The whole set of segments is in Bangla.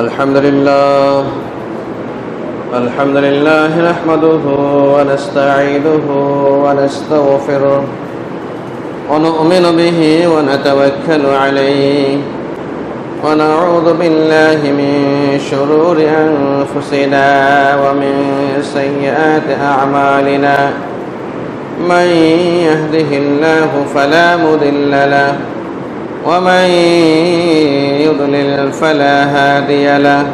الحمد لله نحمده ونستعينه ونستغفره ونؤمن به ونتوكل عليه ونعوذ بالله من شرور أنفسنا ومن سيئات أعمالنا من يهده الله فلا مضل له ومن يضلل فلا هادي له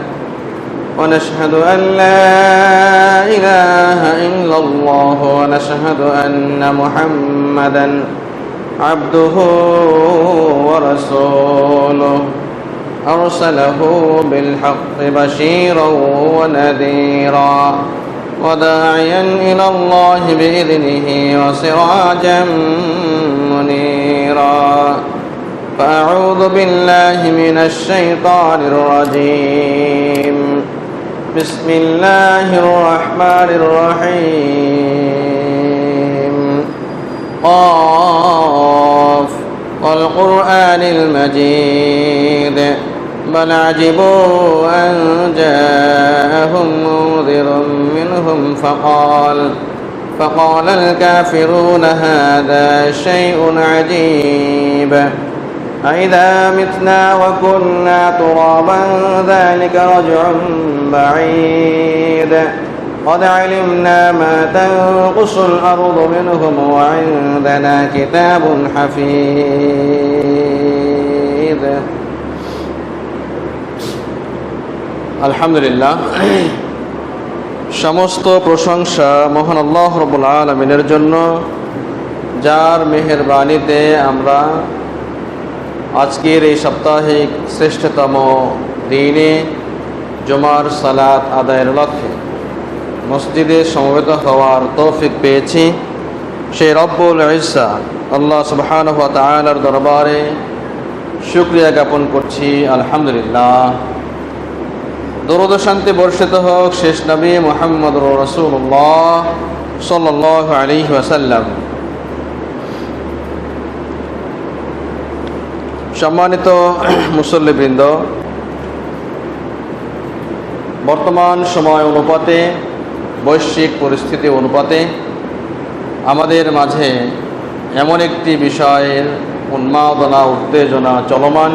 ونشهد أن لا إله إلا الله ونشهد أن محمدا عبده ورسوله أرسله بالحق بشيرا ونذيرا وداعيا إلى الله بإذنه وسراجا منيرا فأعوذ بالله من الشيطان الرجيم بسم الله الرحمن الرحيم قاف والقرآن المجيد بل عجبوا أن جاءهم منذر منهم فقال الكافرون هذا شيء عجيب أإذا متنا وكنا ترابا ذلك رجع بعيد قد علمنا ما تنقص الأرض منهم وعندنا كتاب حفيظ الحمد لله সমস্ত প্রশংসা মহান আল্লাহ রাব্বুল আলামিনের জন্য, যার মেহেরবানিতে আমরা আজকের এই সাপ্তাহিক শ্রেষ্ঠতম দিনে জুমার সালাত আদায়ের লক্ষ্যে মসজিদে সমবেত হওয়ার তৌফিক পেয়েছি। সেই রব্বুল ইজ্জা আল্লাহ সুবহানাহু ওয়া তাআলার দরবারে শুকরিয়া জ্ঞাপন করছি, আলহামদুলিল্লাহ। দরুদ ও শান্তি বর্ষিত হোক শেষ নবী মুহাম্মদুর রাসূলুল্লাহ সাল্লাল্লাহু আলাইহি ওয়াসাল্লাম। সম্মানিত মুসল্লিবৃন্দ, বর্তমান সময় অনুপাতে, বৈশ্বিক পরিস্থিতি অনুপাতে আমাদের মাঝে এমন একটি বিষয়ের উন্মাদনা, উত্তেজনা চলমান,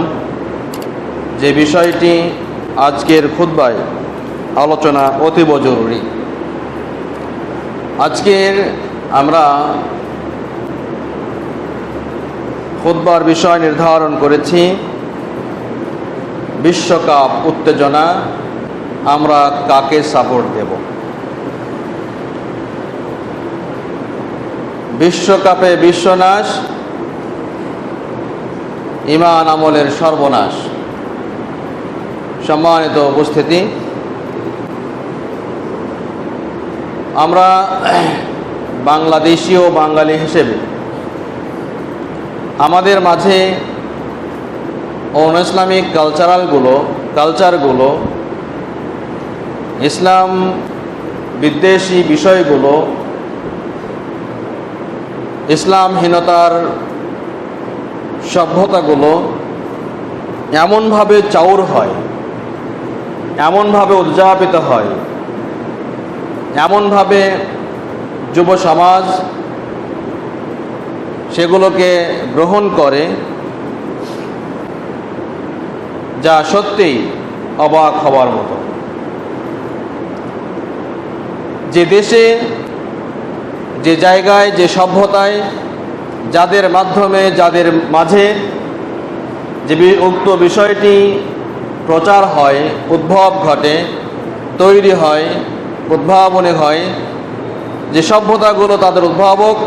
যে বিষয়টি আজকের খুতবায় আলোচনা অতীব জরুরি। আজকের আমরা খুতবার বিষয় নির্ধারণ করেছি বিশ্বকাপ উত্তেজনা, আমরা কাকে সাপোর্ট দেব। বিশ্বকাপে বিশ্বনাশ, ঈমান আমলের সর্বনাশ। সম্মানিত উপস্থিতি, আমরা বাংলাদেশি ও বাঙালি হিসেবে আমাদের মাঝে অন ইসলামিক কালচারগুলো, ইসলাম বিদ্বেষী বিষয়গুলো, ইসলামহীনতার সভ্যতাগুলো এমনভাবে চাউর হয়, এমনভাবে উদযাপিত হয়, এমনভাবে যুব সমাজ সেগুলোকে গ্রহণ করে, যা সত্যিই অবাক হওয়ার মতো। যে দেশে, যে জায়গায়, যে সভ্যতায়, যাদের মাধ্যমে, যাদের মাঝে যে উক্ত বিষয়টি প্রচার হয়, উদ্ভব ঘটে, তৈরি হয়, উদ্ভাবনী হয়, যে সভ্যতাগুলো তাদের উদ্ভাবক,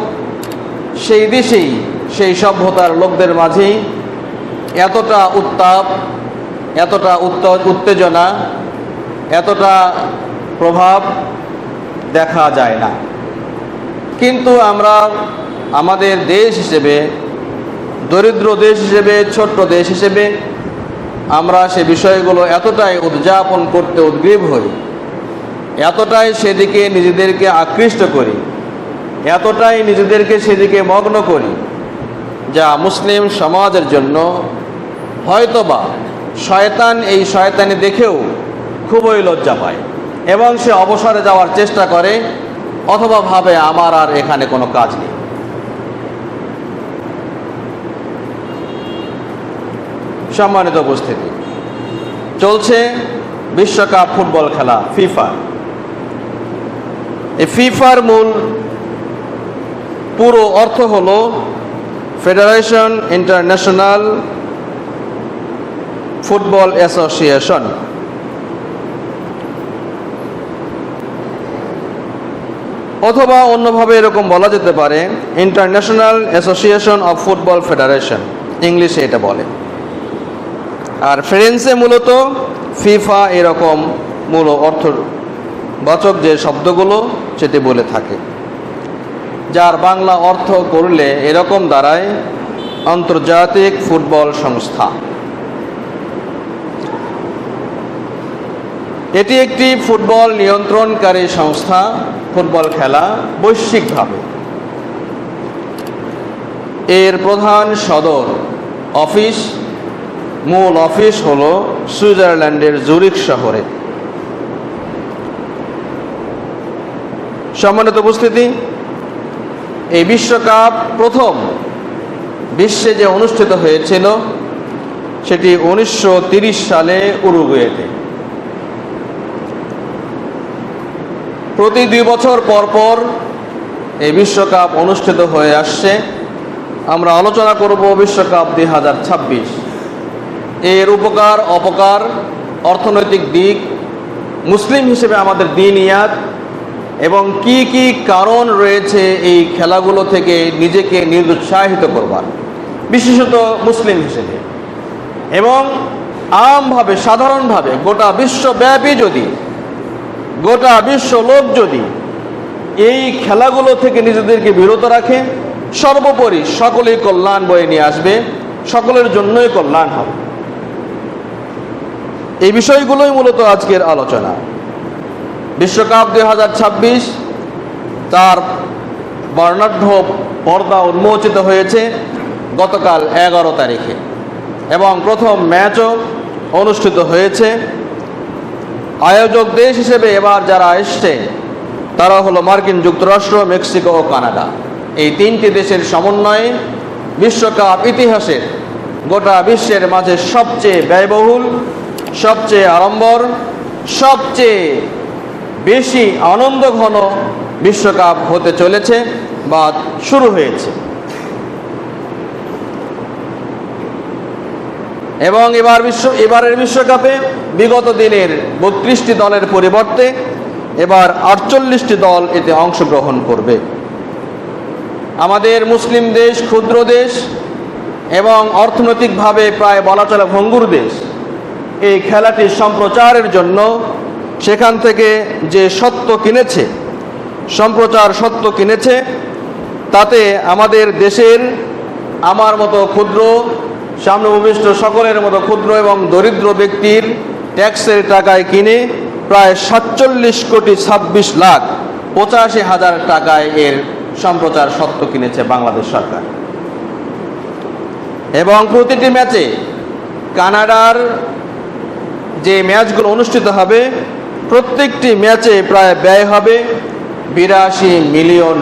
সেই দেশেই, সেই সভ্যতার লোকদের মাঝেই এতটা উত্তাপ, এতটা উত্তেজনা, এতটা প্রভাব দেখা যায় না। কিন্তু আমরা আমাদের দেশ হিসেবে, দরিদ্র দেশ হিসেবে, ছোট্ট দেশ হিসেবে আমরা সে বিষয়গুলো এতটাই উদযাপন করতে উদ্গ্রীব হই, এতটাই সেদিকে নিজেদেরকে আকৃষ্ট করি, এতটাই নিজেদেরকে সেদিকে মগ্ন করি, যা মুসলিম সমাজের জন্য হয়তোবা শয়তান এই শয়তানি দেখেও খুবই লজ্জা পায় এবং সে অবসরে যাওয়ার চেষ্টা করে অথবা ভাবে আমার আর এখানে কোনো কাজ নেই। সম্মানিত উপস্থিতি, চলছে বিশ্বকাপ ফুটবল খেলা ফিফা। এই ফিফার মূল পুরো অর্থ হলো ফেডারেশন ইন্টারন্যাশনাল ফুটবল অ্যাসোসিয়েশন। অথবা অন্যভাবে এরকম বলা যেতে পারে international association of football federation, ইংলিশে এটা বলে। আর ফ্রেঞ্চে মূলত ফিফা এরকম মূল অর্থবাচক যে শব্দগুলো সেটি বলে থাকে, যার বাংলা অর্থ করলে এরকম দাঁড়ায় আন্তর্জাতিক ফুটবল সংস্থা। এটি একটি ফুটবল নিয়ন্ত্রণকারী সংস্থা। ফুটবল খেলা বৈশ্বিকভাবে। এর প্রধান সদর অফিস, মূল অফিস হলো সুইজারল্যান্ডের জুরিখ শহরে। সম্মানিত উপস্থিতি, এই বিশ্বকাপ প্রথম বিশ্বে যে অনুষ্ঠিত হয়েছিল সেটি 1930 সালে উরুগুয়েতে। প্রতি 2 বছর পর পর এই বিশ্বকাপ অনুষ্ঠিত হয়ে আসছে। আমরা আলোচনা করব বিশ্বকাপ 2026, এর উপকার অপকার, অর্থনৈতিক দিক, মুসলিম হিসেবে আমাদের দিনিয়াত এবং কি কি কারণ রয়েছে এই খেলাগুলো থেকে নিজেকে নিরুৎসাহিত করবার, বিশেষত মুসলিম হিসেবে। এবং আমভাবে সাধারণভাবে গোটা বিশ্বব্যাপী যদি গোটা বিশ্ব লোক যদি এই খেলাগুলো থেকে নিজেদেরকে বিরত রাখে, সর্বোপরি সকলেই কল্যাণ বয়ে নিয়ে আসবে, সকলের জন্যই কল্যাণ হবে। এই বিষয়গুলোই মূলত আজকের আলোচনা। বিশ্বকাপ 2026 তার বর্ণাঢ্য পর্দা উন্মোচিত হয়েছে গতকাল 11 তারিখে এবং প্রথম ম্যাচও অনুষ্ঠিত হয়েছে। আয়োজক দেশ হিসেবে এবার যারা এসছে তারা হলো মার্কিন যুক্তরাষ্ট্র, মেক্সিকো ও কানাডা। এই 3টি দেশের সমন্বয়ে বিশ্বকাপ ইতিহাসের গোটা বিশ্বের মাঝে সবচেয়ে ব্যয়বহুল, সবচেয়ে আড়ম্বর, সবচেয়ে বেশি আনন্দঘন বিশ্বকাপ হতে চলেছে বা শুরু হয়েছে। এবং এবারের বিশ্বকাপে বিগত দিনের 32টি দলের পরিবর্তে এবার 48টি দল এতে অংশগ্রহণ করবে। আমাদের মুসলিম দেশ, ক্ষুদ্র দেশ এবং অর্থনৈতিকভাবে প্রায় বলা চলে ভঙ্গুর দেশ, এই খেলাটি সম্প্রচারের জন্য সেখান থেকে যে সত্ত্ব কিনেছে, সম্প্রচার সত্ত্ব কিনেছে, তাতে আমাদের দেশের আমার মতো ক্ষুদ্র, সামনে উপবিষ্ট সকলের মতো ক্ষুদ্র এবং দরিদ্র ব্যক্তির ট্যাক্সের টাকায় কিনে প্রায় 47,26,85,000 টাকায় এর সম্প্রচার সত্ত্ব কিনেছে বাংলাদেশ সরকার। এবং প্রতিটি ম্যাচে কানাডার যে ম্যাচগুলো অনুষ্ঠিত হবে প্রত্যেকটি ম্যাচে প্রায় ব্যয় হবে $82 মিলিয়ন।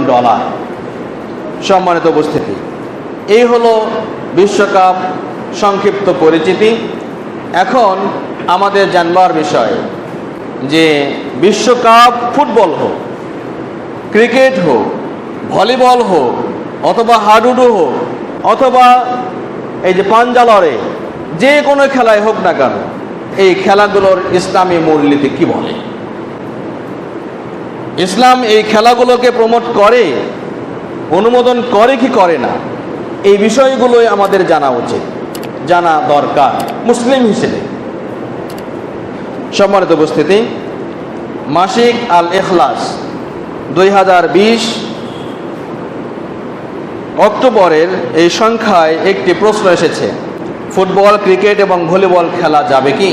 সম্মানিত উপস্থিতি, এই হলো বিশ্বকাপ সংক্ষিপ্ত পরিচিতি। এখন আমাদের জানবার বিষয় যে বিশ্বকাপ ফুটবল হোক, ক্রিকেট হোক, ভলিবল হোক, অথবা হাডুডু হোক, অথবা এই যে পাঞ্জা লড়ে, যে কোনো খেলায় হোক না কেন, এই খেলাগুলোর ইসলামী মূলনীতি কি বলে? ইসলাম এই খেলাগুলোকে প্রমোট করে, অনুমোদন করে কি করে না, এই বিষয়গুলোই আমাদের জানা উচিত, জানা দরকার মুসলিম হিসেবে। সম্মানিত উপস্থিতি, মাসিক আল ইখলাস 2020 অক্টোবরের এই সংখ্যায় একটি প্রশ্ন এসেছে, ফুটবল, ক্রিকেট এবং ভলিবল খেলা যাবে কি?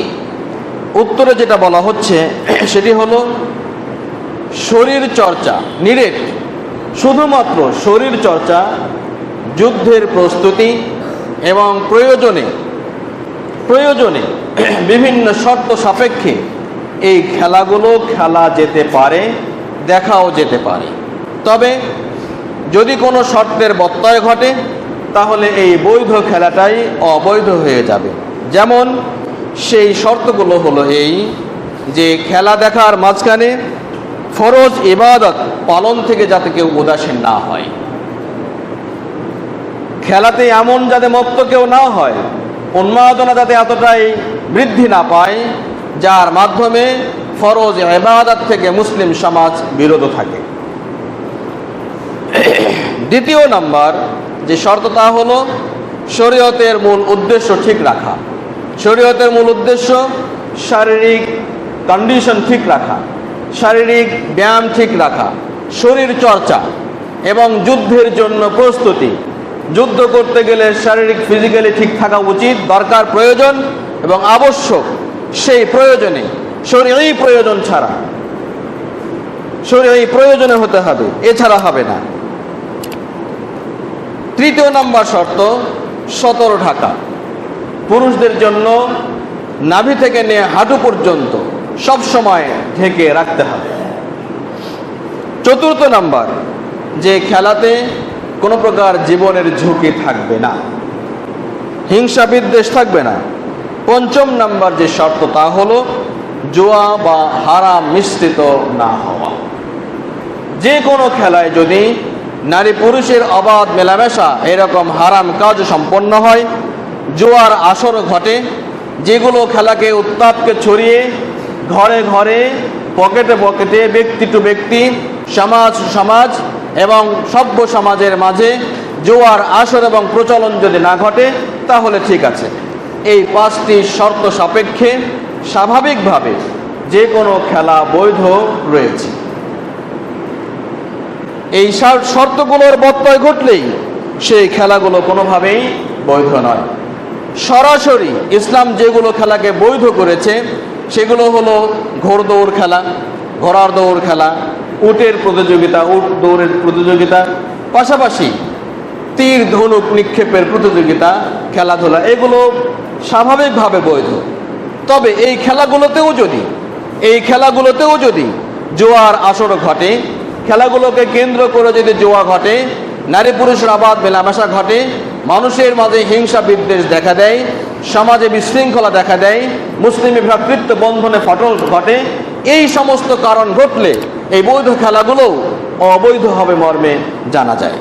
উত্তরে যেটা বলা হচ্ছে সেটি হলো শরীর চর্চা, নিরেট শুধুমাত্র শরীর চর্চা, যুদ্ধের প্রস্তুতি এবং প্রয়োজনে বিভিন্ন শর্ত সাপেক্ষে এই খেলাগুলো খেলা যেতে পারে, দেখাও যেতে পারে। তবে যদি কোনো শর্তের ব্যত্যয় ঘটে তাহলে এই বৈধ খেলাটাই অবৈধ হয়ে যাবে। যেমন সেই শর্তগুলো হলো এই যে খেলা দেখার মাঝখানে ফরজ ইবাদত পালন থেকে যাতে কেউ উদাসীন না হয়, খেলাতে এমন যাতে মত্ত কেউ না হয়, উন্মাদনা যাতে এতটাই বৃদ্ধি না পায় যার মাধ্যমে ফরজ ইবাদত থেকে মুসলিম সমাজ বিরত থাকে। দ্বিতীয় নাম্বার যে শর্ত তা হলো শরীয়তের মূল উদ্দেশ্য ঠিক রাখা। শরীয়তের মূল উদ্দেশ্য শারীরিক কন্ডিশন ঠিক রাখা, শারীরিক ব্যায়াম ঠিক রাখা, শরীর চর্চা এবং যুদ্ধের জন্য প্রস্তুতি। যুদ্ধ করতে গেলে শারীরিক ফিজিক্যালি ঠিক থাকা উচিত, দরকার, প্রয়োজন এবং আবশ্যক। সেই প্রয়োজনে শরীরী প্রয়োজন ছাড়া, শরীরী প্রয়োজনে হতে হবে, এছাড়া হবে না। তৃতীয় নম্বর শর্ত সতর ঢাকা। পুরুষদের জন্য নাভি থেকে নিয়ে হাঁটু পর্যন্ত সব সময় ঢেকে রাখতে হবে। চতুর্থ নাম্বার যে খেলাতে কোনো প্রকার জীবনের ঝুঁকি থাকবে না, হিংসা বিদ্বেষ থাকবে না। পঞ্চম নাম্বার যে শর্ত তা হলো জুয়া বা হারাম মিশ্রিত না হওয়া। যে কোনো খেলায় যদি নারী পুরুষের অবাধ মেলামেশা এরকম হারাম কাজ সম্পন্ন হয়, জুয়ার আসর ঘটে, যেগুলো খেলাকে উত্তাপকে ছড়িয়ে ঘরে ঘরে, পকেটে পকেটে, ব্যক্তি টু ব্যক্তি, সমাজ সমাজ এবং সভ্য সমাজের মাঝে জুয়ার আসর এবং প্রচলন যদি না ঘটে তাহলে ঠিক আছে। এই পাঁচটি শর্ত সাপেক্ষে স্বাভাবিকভাবে যে কোনো খেলা বৈধ রয়েছে। এই শর্তগুলোর ব্যত্যয় ঘটলেই সেই খেলাগুলো কোনোভাবেই বৈধ নয়। সরাসরি ইসলাম যেগুলো খেলাকে বৈধ করেছে সেগুলো হলো ঘোড়দৌড় খেলা, ঘোড়ার দৌড় খেলা, উটের প্রতিযোগিতা, উট দৌড়ের প্রতিযোগিতা, পাশাপাশি তীর ধনুক নিক্ষেপের প্রতিযোগিতা, খেলাধুলা, এগুলো স্বাভাবিকভাবে বৈধ। তবে এই খেলাগুলোতেও যদি জুয়ার আসর ঘটে, খেলাগুলোকে কেন্দ্র করে যদি জুয়া ঘটে, নারী পুরুষের অবাধ মেলামেশা ঘটে, মানুষের মাঝে হিংসা বিদ্বেষ দেখা দেয়, সমাজে বিশৃঙ্খলা দেখা দেয়, মুসলিম ভ্রাতৃত্ব বন্ধনে ফাটল ঘটে, এই সমস্ত কারণ ঘটলে এই বৈধ খেলাগুলোও অবৈধ হবে মর্মে জানা যায়।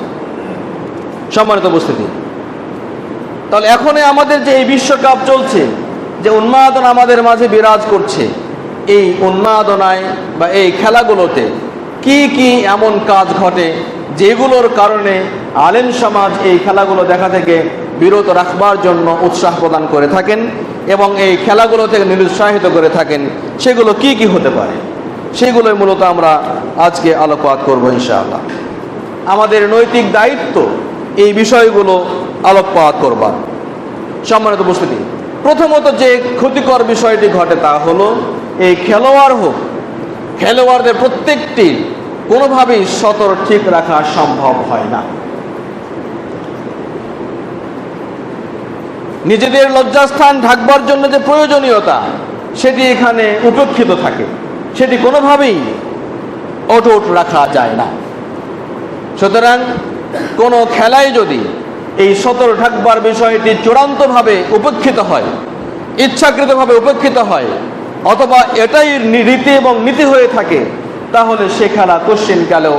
সম্মানিত উপস্থিতি, তাহলে এখনই আমাদের যে এই বিশ্বকাপ চলছে, যে উন্মাদনা আমাদের মাঝে বিরাজ করছে, এই উন্মাদনায় বা এই খেলাগুলোতে কি কি এমন কাজ ঘটে যেগুলোর কারণে আলেম সমাজ এই খেলাগুলো দেখা থেকে বিরত রাখবার জন্য উৎসাহ প্রদান করে থাকেন এবং এই খেলাগুলো থেকে নিরুৎসাহিত করে থাকেন, সেগুলো কি কি হতে পারে সেগুলোই মূলত আমরা আজকে আলোকপাত করব ইনশাআল্লাহ। আমাদের নৈতিক দায়িত্ব এই বিষয়গুলো আলোকপাত করবার। সম্মানিত উপস্থিতি, প্রথমত যে ক্ষতিকর বিষয়টি ঘটে তা হলো এই খেলোয়াড়দের প্রত্যেকটি কোনোভাবেই সতর ঠিক রাখা সম্ভব হয় না। নিজেদের লজ্জাস্থান ঢাকবার জন্য যে প্রয়োজনীয়তা সেটি এখানে উপেক্ষিত থাকে, সেটি কোনোভাবেই অটুট রাখা যায় না। সুতরাং কোনো খেলায় যদি এই সতর ঢাকবার বিষয়টি চূড়ান্তভাবে উপেক্ষিত হয়, ইচ্ছাকৃতভাবে উপেক্ষিত হয়, অথবা এটাই রীতি এবং নীতি হয়ে থাকে, তাহলে সে খেলা কোশ্চিনকালেও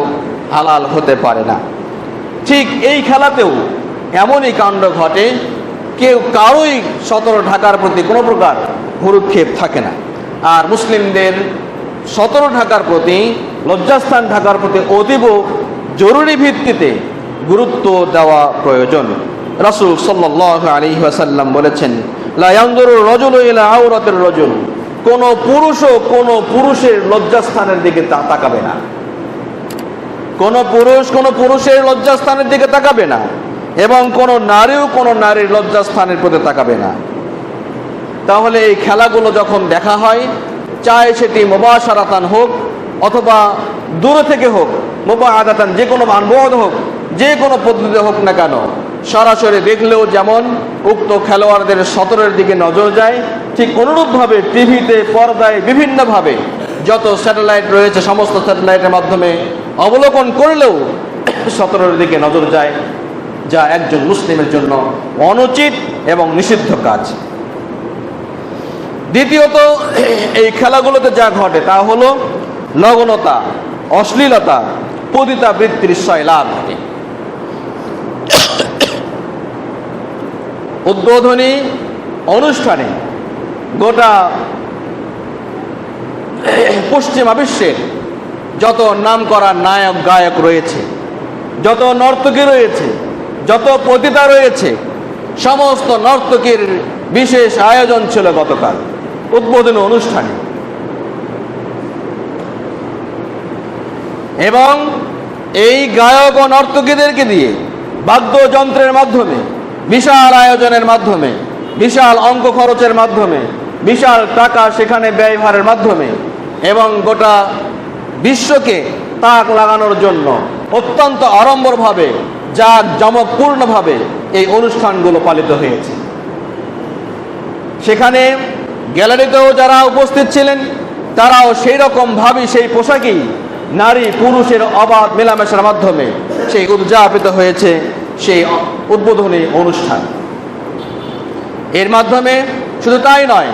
হালাল হতে পারে না। ঠিক এই খেলাতেও এমনই কাণ্ড ঘটে, কারোই সতর ঢাকার প্রতি কোনো প্রকার ভ্রুক্ষেপ থাকে না। আর মুসলিমদের সতর ঢাকার প্রতি, লজ্জাস্থান ঢাকার প্রতি অতীব জরুরি ভিত্তিতে গুরুত্ব দেওয়া প্রয়োজন। রাসূল সাল্লাল্লাহু আলাইহি ওয়াসাল্লাম বলেছেন, লা ইয়ানজুরু রাজুলু ইলা আওরাতির রাজুল, কোনো পুরুষও কোনো পুরুষের লজ্জাস্থানের দিকে তাকাবে না। কোনো পুরুষ কোনো পুরুষের লজ্জাস্থানের দিকে তাকাবে না এবং কোনো নারীও কোনো নারীর লজ্জাস্থানের প্রতি তাকাবে না। তাহলে এই খেলাগুলো যখন দেখা হয়, চাই সেটি মুবাশারাতান হোক অথবা দূরে থেকে হোক, মুবাআদাতান যে কোনো মানবদ হোক, যে কোনো পদ্ধতিতে হোক না কেন, সরাসরি দেখলেও যেমন উক্ত খেলোয়াড়দের সতরের দিকে নজর যায়, ঠিক অনুরূপভাবে টিভিতে পর্দায় বিভিন্নভাবে যত স্যাটেলাইট রয়েছে সমস্ত স্যাটেলাইটের মাধ্যমে অবলোকন করলেও সতরের দিকে নজর যায়, যা একজন মুসলিমের জন্য অনুচিত এবং নিষিদ্ধ কাজ। দ্বিতীয়ত, এই খেলাগুলোতে যা ঘটে তা হলো নগ্নতা, অশ্লীলতা, পতিতাবৃত্তির সয়লাভ ঘটে। উদ্বোধনী অনুষ্ঠানে গোটা পশ্চিমা বিশ্বের যত নামকরা নায়ক গায়ক রয়েছে, যত নর্তকী রয়েছে, যত পতিতা রয়েছে, সমস্ত নর্তকীর বিশেষ আয়োজন ছিল গতকাল উদ্বোধনী অনুষ্ঠানে। এবং এই গায়ক ও নর্তকীদেরকে দিয়ে বাদ্যযন্ত্রের মাধ্যমে, বিশাল আয়োজনের মাধ্যমে, বিশাল অঙ্ক খরচের মাধ্যমে, বিশাল টাকা সেখানে ব্যয়ভারের মাধ্যমে এবং গোটা বিশ্বকে তাক লাগানোর জন্য অত্যন্ত আড়ম্বরভাবে, জাঁকজমকপূর্ণভাবে এই অনুষ্ঠানগুলো পালিত হয়েছে। সেখানে গ্যালারিতেও যারা উপস্থিত ছিলেন তারাও সেই রকমভাবে সেই পোশাকেই নারী পুরুষের অবাধ মেলামেশার মাধ্যমে সেই উদযাপিত হয়েছে সেই উদ্বোধনী অনুষ্ঠান। এর মাধ্যমে শুধু তাই নয়,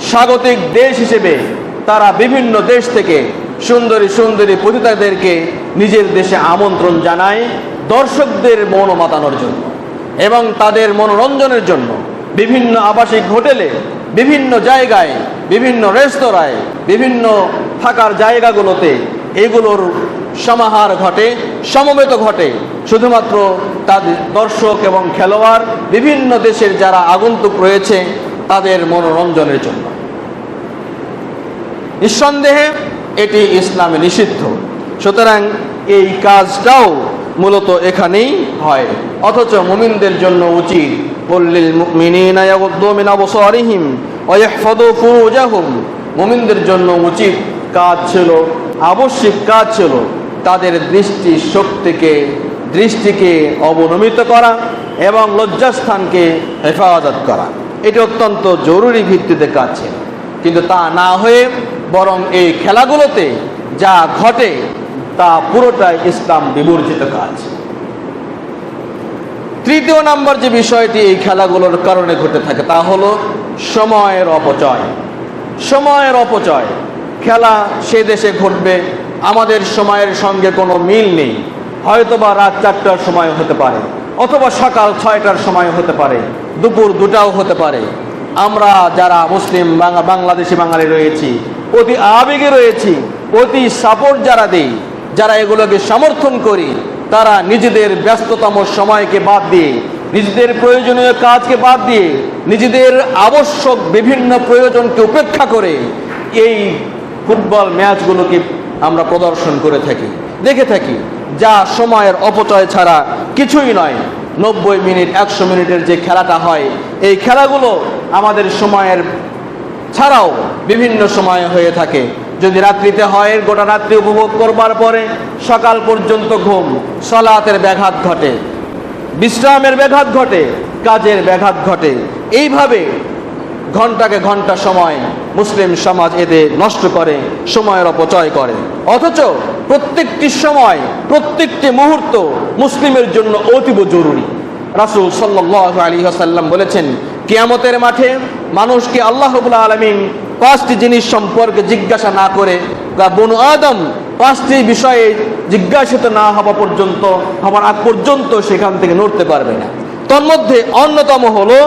স্বাগতিক দেশ হিসেবে তারা বিভিন্ন দেশ থেকে সুন্দরী সুন্দরী পতিতাদেরকে নিজের দেশে আমন্ত্রণ জানায় দর্শকদের মন মাতানোর জন্য এবং তাদের মনোরঞ্জনের জন্য। বিভিন্ন আবাসিক হোটেলে, বিভিন্ন জায়গায়, বিভিন্ন রেস্তোরাঁয়, বিভিন্ন থাকার জায়গাগুলোতে এগুলোর সমাহার ঘটে, সমবেত ঘটে, শুধুমাত্র তাদের দর্শক এবং খেলোয়াড় বিভিন্ন দেশের যারা আগন্তুক রয়েছে তাদের মনোরঞ্জনের জন্য। নিঃসন্দেহে এটি ইসলামে নিষিদ্ধ, সুতরাং এই কাজটাও মূলত এখানেই হয়। অথচ মুমিনদের জন্য উচিত কুল্লিল মুমিনিনা ইয়াগুদ্দু মিন আবসারিহিম ওয়া ইয়াহফাযু ফুরুজাহুম, মুমিনদের জন্য উচিত কাজ ছিল, আবশ্যিক কাজ ছিল তাদের দৃষ্টিকে অবনমিত করা এবং লজ্জাস্থানকে হেফাজত করা। এটি অত্যন্ত জরুরি ভিত্তিতে কাজ ছিল, কিন্তু তা না হয়ে বরং এই খেলাগুলোতে যা ঘটে তা পুরোটাই ইসলাম বিবর্জিত কাজ। তৃতীয় নম্বর যে বিষয়টি এই খেলাগুলোর কারণে ঘটে থাকে তা হলো সময়ের অপচয়। সময়ের অপচয়। খেলা সে দেশে ঘটবে, আমাদের সময়ের সঙ্গে কোনো মিল নেই। হয়তোবা রাত 4টার সময় হতে পারে, অথবা সকাল 6টার সময় হতে পারে, দুপুর 2টাও হতে পারে। আমরা যারা মুসলিম বাংলাদেশি বাঙালি রয়েছি, অতি আবেগে রয়েছি, অতি সাপোর্ট যারা দেই, যারা এগুলোকে সমর্থন করি, তারা নিজেদের ব্যস্ততম সময়কে বাদ দিয়ে, নিজেদের প্রয়োজনীয় কাজকে বাদ দিয়ে, নিজেদের আবশ্যক বিভিন্ন প্রয়োজনকে উপেক্ষা করে এই ফুটবল ম্যাচগুলোকে আমরা প্রদর্শন করে থাকি, দেখে থাকি, যা সময়ের অপচয় ছাড়া কিছুই নয়। 90 মিনিট 100 মিনিটের যে খেলাটা হয়, এই খেলাগুলো আমাদের সময়ের ছাড়াও বিভিন্ন সময়ে হয়ে থাকে। যদি রাত্রিতে হয়, গোটা রাত্রি উপভোগ করবার পরে সকাল পর্যন্ত ঘুম, সালাতের ব্যাঘাত ঘটে, বিশ্রামের ব্যাঘাত ঘটে, কাজের ব্যাঘাত ঘটে। এইভাবে ঘন্টাকে ঘন্টা সময় মুসলিম সমাজ এতে নষ্ট করে, সময়ের অপচয় করে। অথচ প্রত্যেকটি সময়, প্রত্যেকটি মুহূর্ত মুসলিমের জন্য অতীব জরুরি। রাসূল সাল্লাল্লাহু আলাইহি ওয়াসাল্লাম বলেছেন, কিয়ামতের মাঠে মানুষকে আল্লাহ রাব্বুল আলামিন 5টি জিনিস সম্পর্কে জিজ্ঞাসা না করে, বনু আদম 5টি বিষয়ে জিজ্ঞাসিত না হওয়ার আগ পর্যন্ত সেখান থেকে নড়তে পারবে না। তন্মধ্যে অন্যতম হলো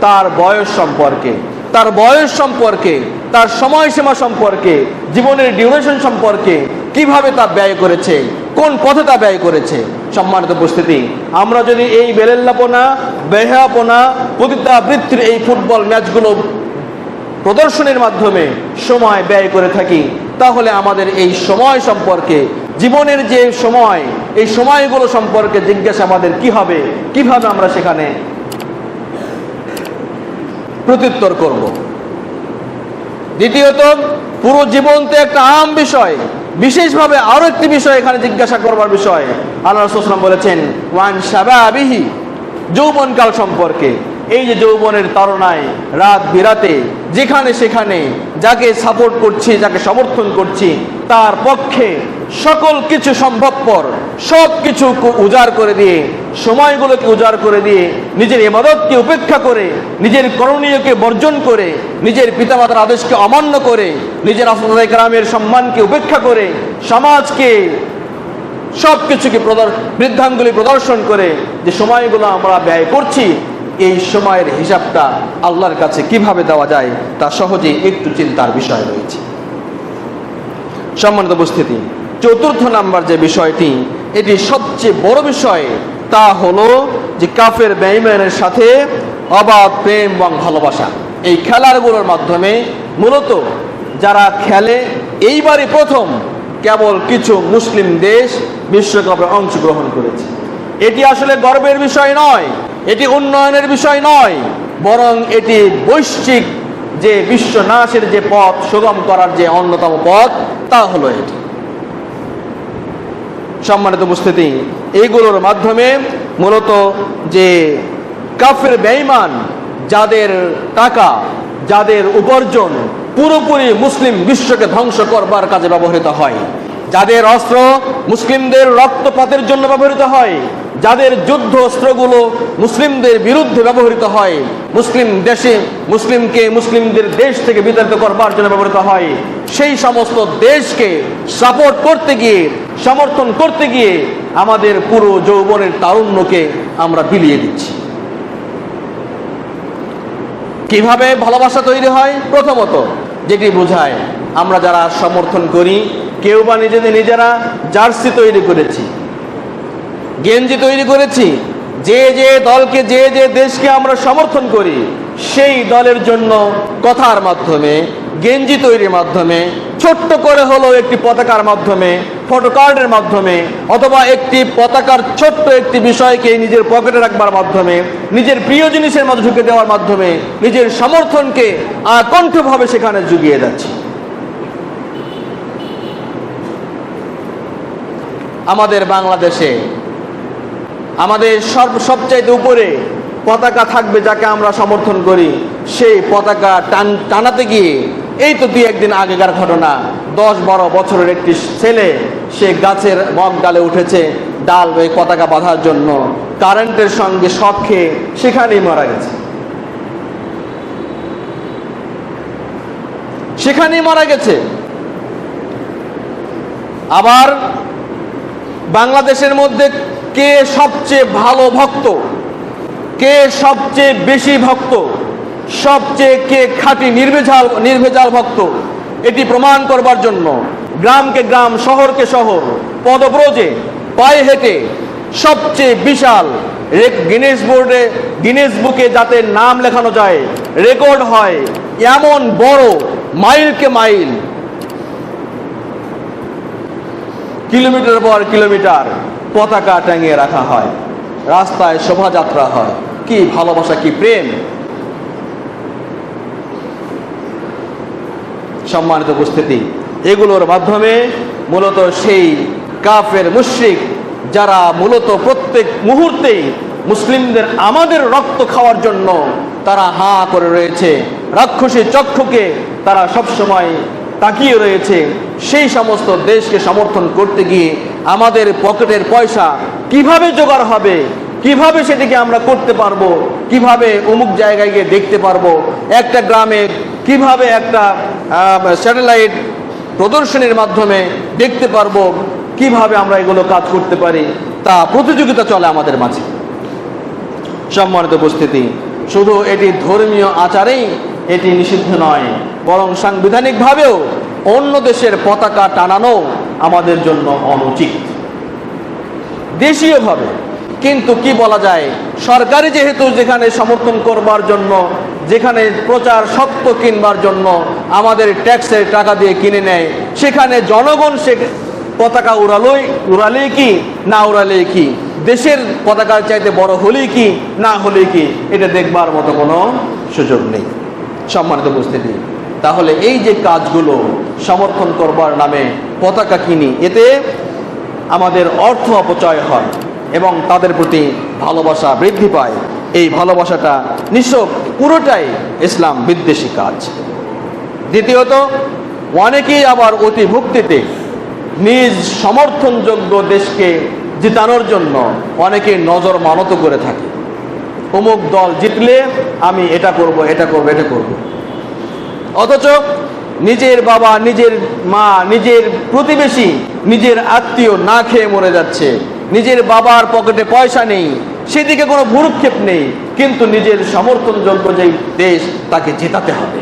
তার বয়স সম্পর্কে, তার বয়স সম্পর্কে, তার সময়সীমা সম্পর্কে, জীবনের ডিউরেশন সম্পর্কে, কিভাবে তা ব্যয় করেছে, কোন পথে তা ব্যয় করেছে। সম্মানিত উপস্থিতি, আমরা যদি এই বেলেল্লাপনা, বেহাপনা, পতিতাবৃত্তির এই ফুটবল ম্যাচগুলো প্রদর্শনের মাধ্যমে সময় ব্যয় করে থাকি, তাহলে আমাদের এই সময় সম্পর্কে, জীবনের যে সময়, এই সময়গুলো সম্পর্কে জিজ্ঞাসা আমাদের কি হবে, কিভাবে আমরা সেখানে প্রত্যুত্তর করব। দ্বিতীয়ত, পুরো জীবন তো একটা আম বিষয়, বিশেষভাবে আরো একটি বিষয় এখানে জিজ্ঞাসা করবার বিষয়। আল্লাহ রাসূল সাল্লাল্লাহু আলাইহি ওয়াসাল্লাম বলেছেন, ওয়ান শাবাবিহি, যৌবনকাল সম্পর্কে। এই যে যৌবনের তাড়নায় রাত বিরাতে যেখানে সেখানে যাকে সাপোর্ট করছি, যাকে সমর্থন করছি, তার পক্ষে সকল কিছু সম্ভবপর সব কিছু উজাড় করে দিয়ে, সময়গুলোকে উজাড় করে দিয়ে, নিজের ইবাদতকে উপেক্ষা করে, নিজের করণীয়কে বর্জন করে, নিজের পিতামাতার আদেশকে অমান্য করে, নিজের আফসাদায়ে কেরামের সম্মানকে উপেক্ষা করে, সমাজকে সব কিছুকে বৃদ্ধাঙ্গুলি প্রদর্শন করে যে সময়গুলো আমরা ব্যয় করছি, এই সময়ের হিসাবটা আল্লাহর কাছে কিভাবে দেওয়া যায় তা সহজেই একটু চিন্তার বিষয় রয়েছে। সম্মানিত উপস্থিতি, চতুর্থ নাম্বার যে বিষয়টি, এটি সবচেয়ে বড় বিষয়, তা হলো যে কাফের বেঈমানের সাথে অবাধ প্রেম এবং ভালোবাসা। এই খেলাগুলোর মাধ্যমে মূলত যারা খেলে, এইবারই প্রথম কেবল কিছু মুসলিম দেশ বিশ্বকাপে অংশগ্রহণ করেছে। এটি আসলে গর্বের বিষয় নয়, এটি উন্নয়নের বিষয় নয়, বরং এটি বৈশ্বিক যে বিশ্ব নাশের যে পথ সুগম করার যে অন্যতম পথ, তা হলো এটি। সম্মানিত উপস্থিতি, এইগুলোর মাধ্যমে মূলত যে কাফের বেঈমান, যাদের টাকা, যাদের উপার্জন পুরোপুরি মুসলিম বিশ্বকে ধ্বংস করবার কাজে ব্যবহৃত হয়, যাদের অস্ত্র মুসলিমদের রক্তপাতের জন্য ব্যবহৃত হয়, যাদের যুদ্ধ অস্ত্রগুলো মুসলিমদের বিরুদ্ধে ব্যবহৃত হয়, মুসলিম দেশে মুসলিমদের দেশ থেকে বিতাড়িত করবার জন্য ব্যবহৃত হয়, সেই সমস্ত দেশকে সাপোর্ট করতে গিয়ে, সমর্থন করতে গিয়ে আমাদের পুরো যৌবনের তারুণ্যকে আমরা বিলিয়ে দিচ্ছি। কিভাবে ভালোবাসা তৈরি হয়? প্রথমত যেটি বোঝায়, আমরা যারা সমর্থন করি, কেউ বা নিজেরা জার্সি তৈরি করেছি, গেঞ্জি তৈরি করেছি, যে যে দলকে, যে যে দেশকে আমরা সমর্থন করি, সেই দলের জন্য কথার মাধ্যমে, গেঞ্জি তৈরির মাধ্যমে, ছোট্ট করে হলো একটি পতাকার মাধ্যমে, ফটোকার্ডের মাধ্যমে, অথবা একটি পতাকার ছোট্ট একটি বিষয়কে নিজের পকেটে রাখবার মাধ্যমে, নিজের প্রিয় জিনিসের মধ্যে ঢুকে দেওয়ার মাধ্যমে নিজের সমর্থনকে আকণ্ঠভাবে সেখানে জুগিয়ে যাচ্ছি। আমাদের বাংলাদেশে আমাদের সবচাইতে উপরে পতাকা থাকবে যাকে আমরা সমর্থন করি, সেই পতাকা টানাতে গিয়ে, এই তো 2-1 দিন আগেকার ঘটনা, 10-12 বছরের একটি ছেলে সে গাছের মগ ডালে উঠেছে ডাল পতাকা বাঁধার জন্য, কারেন্টের সঙ্গে শক খেয়ে সেখানেই মারা গেছে, সেখানেই মারা গেছে। আবার বাংলাদেশের মধ্যে কে সবচেয়ে ভালো ভক্ত, কে সবচেয়ে বেশি ভক্ত, সবচেয়ে কে খাঁটি নির্ভেজাল ভক্ত, এটি প্রমাণ করবার জন্য গ্রামকে গ্রাম, শহরকে শহর, পদব্রজে পায়ে হেঁটে সবচেয়ে বিশাল গিনেস বুকে যাতে নাম লেখানো যায়, রেকর্ড হয়, এমন বড় মাইলকে মাইল, কিলোমিটার পর কিলোমিটার পতাকা টাঙিয়ে রাখা হয়, রাস্তায় শোভাযাত্রা হয়। কি ভালোবাসা, কি প্রেম! সম্মানিত উপস্থিতি, এগুলোর মাধ্যমে মূলত সেই কাফের মুশরিক যারা মূলত প্রত্যেক মুহূর্তেই মুসলিমদের, আমাদের রক্ত খাওয়ার জন্য তারা হাঁ করে রয়েছে, রাক্ষসী চক্ষুকে তারা সবসময় তাকিয়ে রয়েছে, সেই সমস্ত দেশকে সমর্থন করতে গিয়ে আমাদের পকেটের পয়সা কিভাবে জোগাড় হবে, কিভাবে সেটিকে আমরা করতে পারবো, কিভাবে অমুক জায়গায় গিয়ে দেখতে পারবো, একটা গ্রামে কিভাবে একটা স্যাটেলাইট প্রদর্শনীর মাধ্যমে দেখতে পারবো, কিভাবে আমরা এগুলো কাজ করতে পারি, তা প্রতিযোগিতা চলে আমাদের মাঝে। সম্মানিত উপস্থিতি, শুধু এটি ধর্মীয় আচারেই এটি নিষিদ্ধ নয়, বরং সাংবিধানিকভাবেও অন্য দেশের পতাকা টানানো আমাদের জন্য অনুচিত, দেশীয়ভাবে। কিন্তু কি বলা যায়, সরকারি যেহেতু যেখানে সমর্থন করবার জন্য, যেখানে প্রচার সত্য কিনবার জন্য আমাদের ট্যাক্সের টাকা দিয়ে কিনে নেয়, সেখানে জনগণ সে পতাকা উড়ালেই কি, না উড়ালেই কি, দেশের পতাকার চাইতে বড় হলেই কি, না হলেই কি, এটা দেখবার মতো কোনো সুযোগ নেই। সম্মানিত উপস্থিতি, তাহলে এই যে কাজগুলো সমর্থন করবার নামে পতাকা কিনি, এতে আমাদের অর্থ অপচয় হয় এবং তাদের প্রতি ভালোবাসা বৃদ্ধি পায়। এই ভালোবাসাটা নিছক পুরোটাই ইসলাম বিদ্বেষী কাজ। দ্বিতীয়ত, অনেকেই আবার অতি ভক্তিতে নিজ সমর্থনযোগ্য দেশকে জিতানোর জন্য অনেকে নজর মানত করে থাকে। অমুক দল জিতলে আমি এটা করব, এটা করব, এটা করব। অথচ নিজের বাবা, নিজের মা, নিজের প্রতিবেশী, নিজের আত্মীয় না খেয়ে মরে যাচ্ছে, নিজের বাবার পকেটে পয়সা নেই, সেদিকে কোনো ভ্রুক্ষেপ নেই, কিন্তু নিজের সমর্থনযোগ্য যেই দেশ তাকে জেতাতে হবে।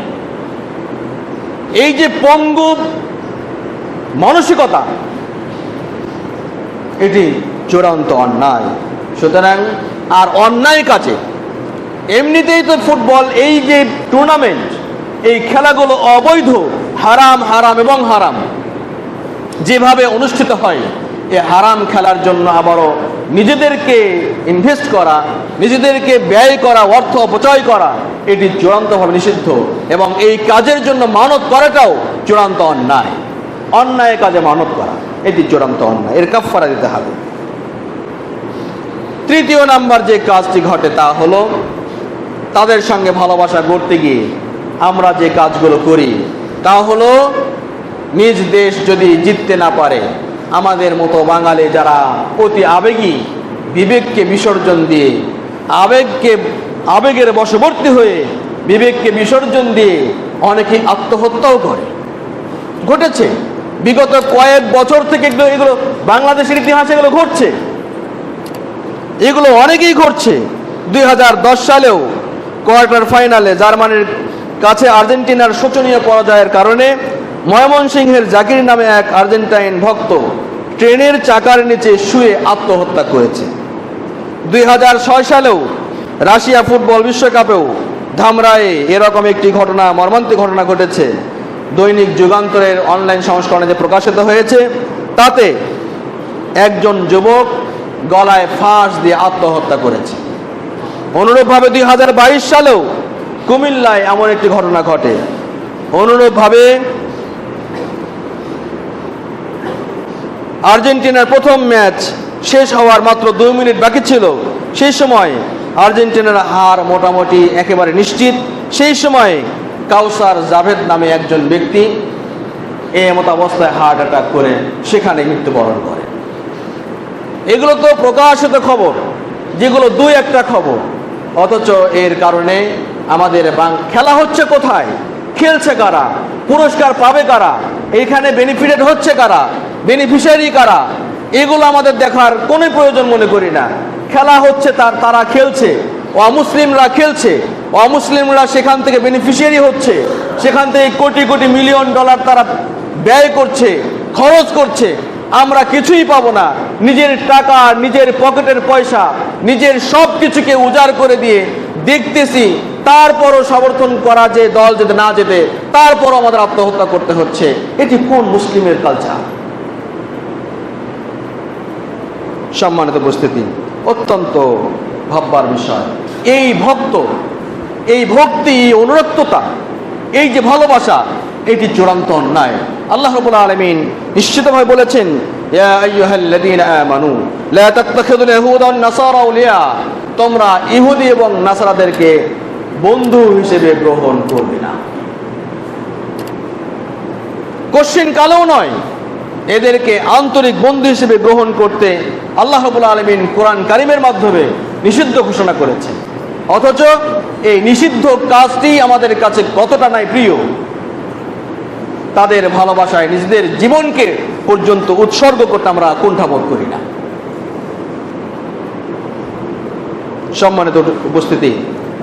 এই যে পঙ্গু মানসিকতা, এটি চূড়ান্ত অন্যায়। সুতরাং আর অন্যায় কাজে, এমনিতেই তো ফুটবল এই যে টুর্নামেন্ট, এই খেলাগুলো অবৈধ, হারাম, হারাম এবং হারাম যেভাবে অনুষ্ঠিত হয়, এই হারাম খেলার জন্য আবারও নিজেদেরকে ইনভেস্ট করা, নিজেদেরকে ব্যয় করা, অর্থ অপচয় করা, এটি চূড়ান্তভাবে নিষিদ্ধ। এবং এই কাজের জন্য মানত করাটাও চূড়ান্ত অন্যায়। অন্যায় কাজে মানত করা এটি চূড়ান্ত অন্যায়, এর কাফারা দিতে হবে। তৃতীয় নাম্বার যে কাজটি ঘটে তা হলো, তাদের সঙ্গে ভালোবাসা গড়তে গিয়ে আমরা যে কাজগুলো করি তা হলো, নিজ দেশ যদি জিততে না পারে, আমাদের মতো বাঙালি যারা অতি আবেগী, বিবেককে বিসর্জন দিয়ে, আবেগের বশবর্তী হয়ে বিবেককে বিসর্জন দিয়ে অনেকে আত্মহত্যাও করে। ঘটেছে বিগত কয়েক বছর থেকে, এগুলো বাংলাদেশের ইতিহাসে এগুলো ঘটছে, এগুলো অনেকেই ঘটছে। 2010 সালেও কোয়ার্টার ফাইনালে জার্মানির কাছে আর্জেন্টিনার শোচনীয় পরাজয়ের কারণে ময়মনসিংহের জাকির নামে এক আর্জেন্টাইন ভক্ত ট্রেনের চাকার নিচে শুয়ে আত্মহত্যা করেছে। 2006 সালেও রাশিয়া ফুটবল বিশ্বকাপেও ধামরায়ে এরকম একটি ঘটনা, মর্মান্তিক ঘটনা ঘটেছে। দৈনিক যুগান্তরের অনলাইন সংস্করণে যে প্রকাশিত হয়েছে, তাতে একজন যুবক গলায় ফাঁস দিয়ে আত্মহত্যা করেছে। অনুরূপভাবে 2022 সালেও কুমিল্লায় এমন একটি ঘটনা ঘটে। অনুরূপভাবে আর্জেন্টিনার প্রথম ম্যাচ শেষ হওয়ার মাত্র 2 মিনিট বাকি ছিল, সেই সময় আর্জেন্টিনার হার মোটামুটি একেবারে নিশ্চিত। সেই সময় কাউসার জাভেদ নামে একজন ব্যক্তি এমত অবস্থায় হার্ট অ্যাটাক করে সেখানে মৃত্যুবরণ করে। এগুলো তো প্রকাশিত খবর, যেগুলো 2-1টা খবর। অথচ এর কারণে আমাদের খেলা হচ্ছে কোথায়, খেলছে কারা, পুরস্কার পাবে কারা, এখানে বেনিফিটেড হচ্ছে কারা, বেনিফিশিয়ারি কারা, এগুলো আমাদের দেখার কোনো প্রয়োজন মনে করি না। খেলা হচ্ছে, তারা খেলছে, অমুসলিমরা খেলছে, অমুসলিমরা সেখান থেকে বেনিফিশিয়ারি হচ্ছে, সেখান থেকে কোটি কোটি মিলিয়ন ডলার তারা ব্যয় করছে, খরচ করছে। আমরা কিছুই পাবো না। নিজের টাকা, নিজের পকেটের পয়সা, নিজের সব কিছুকে উজাড় করে দিয়ে দেখতেছি, তারপরও সমর্থন করা যে দল যেতে না যেতে, তারপরও আমাদের আত্মহত্যা করতে হচ্ছে। এটি কোন মুসলিমের কালচার? সম্মানিত উপস্থিতি, অত্যন্ত ভাববার বিষয়। এই ভক্তি, অনুরক্ততা, এই যে ভালোবাসা, এটি চূড়ান্ত অন্যায়। আল্লাহ রাব্বুল আলামিন নিশ্চিতভাবে বলেছেন, ইয়া আইয়ুহাল্লাযীনা আমানু লা তাত্তাখিযুল ইয়াহুদা ওয়ান নাসারা আউলিয়া, তোমরা ইহুদি এবং নাসারাদেরকে বন্ধু হিসেবে গ্রহণ করবে না। কোশ্চিন কালেও নয়, এদেরকে আন্তরিক বন্ধু হিসেবে গ্রহণ করতে আল্লাহ রাব্বুল আলামিন কোরআন কারীমের মাধ্যমে নিষিদ্ধ ঘোষণা করেছেন। অথচ এই নিষিদ্ধ কাজটি আমাদের কাছে কতটা নাই প্রিয়, তাদের ভালোবাসায় নিজেদের জীবনকে পর্যন্ত উৎসর্গ করতে আমরা কুণ্ঠাবোধ করি না। সম্মানিত উপস্থিতি,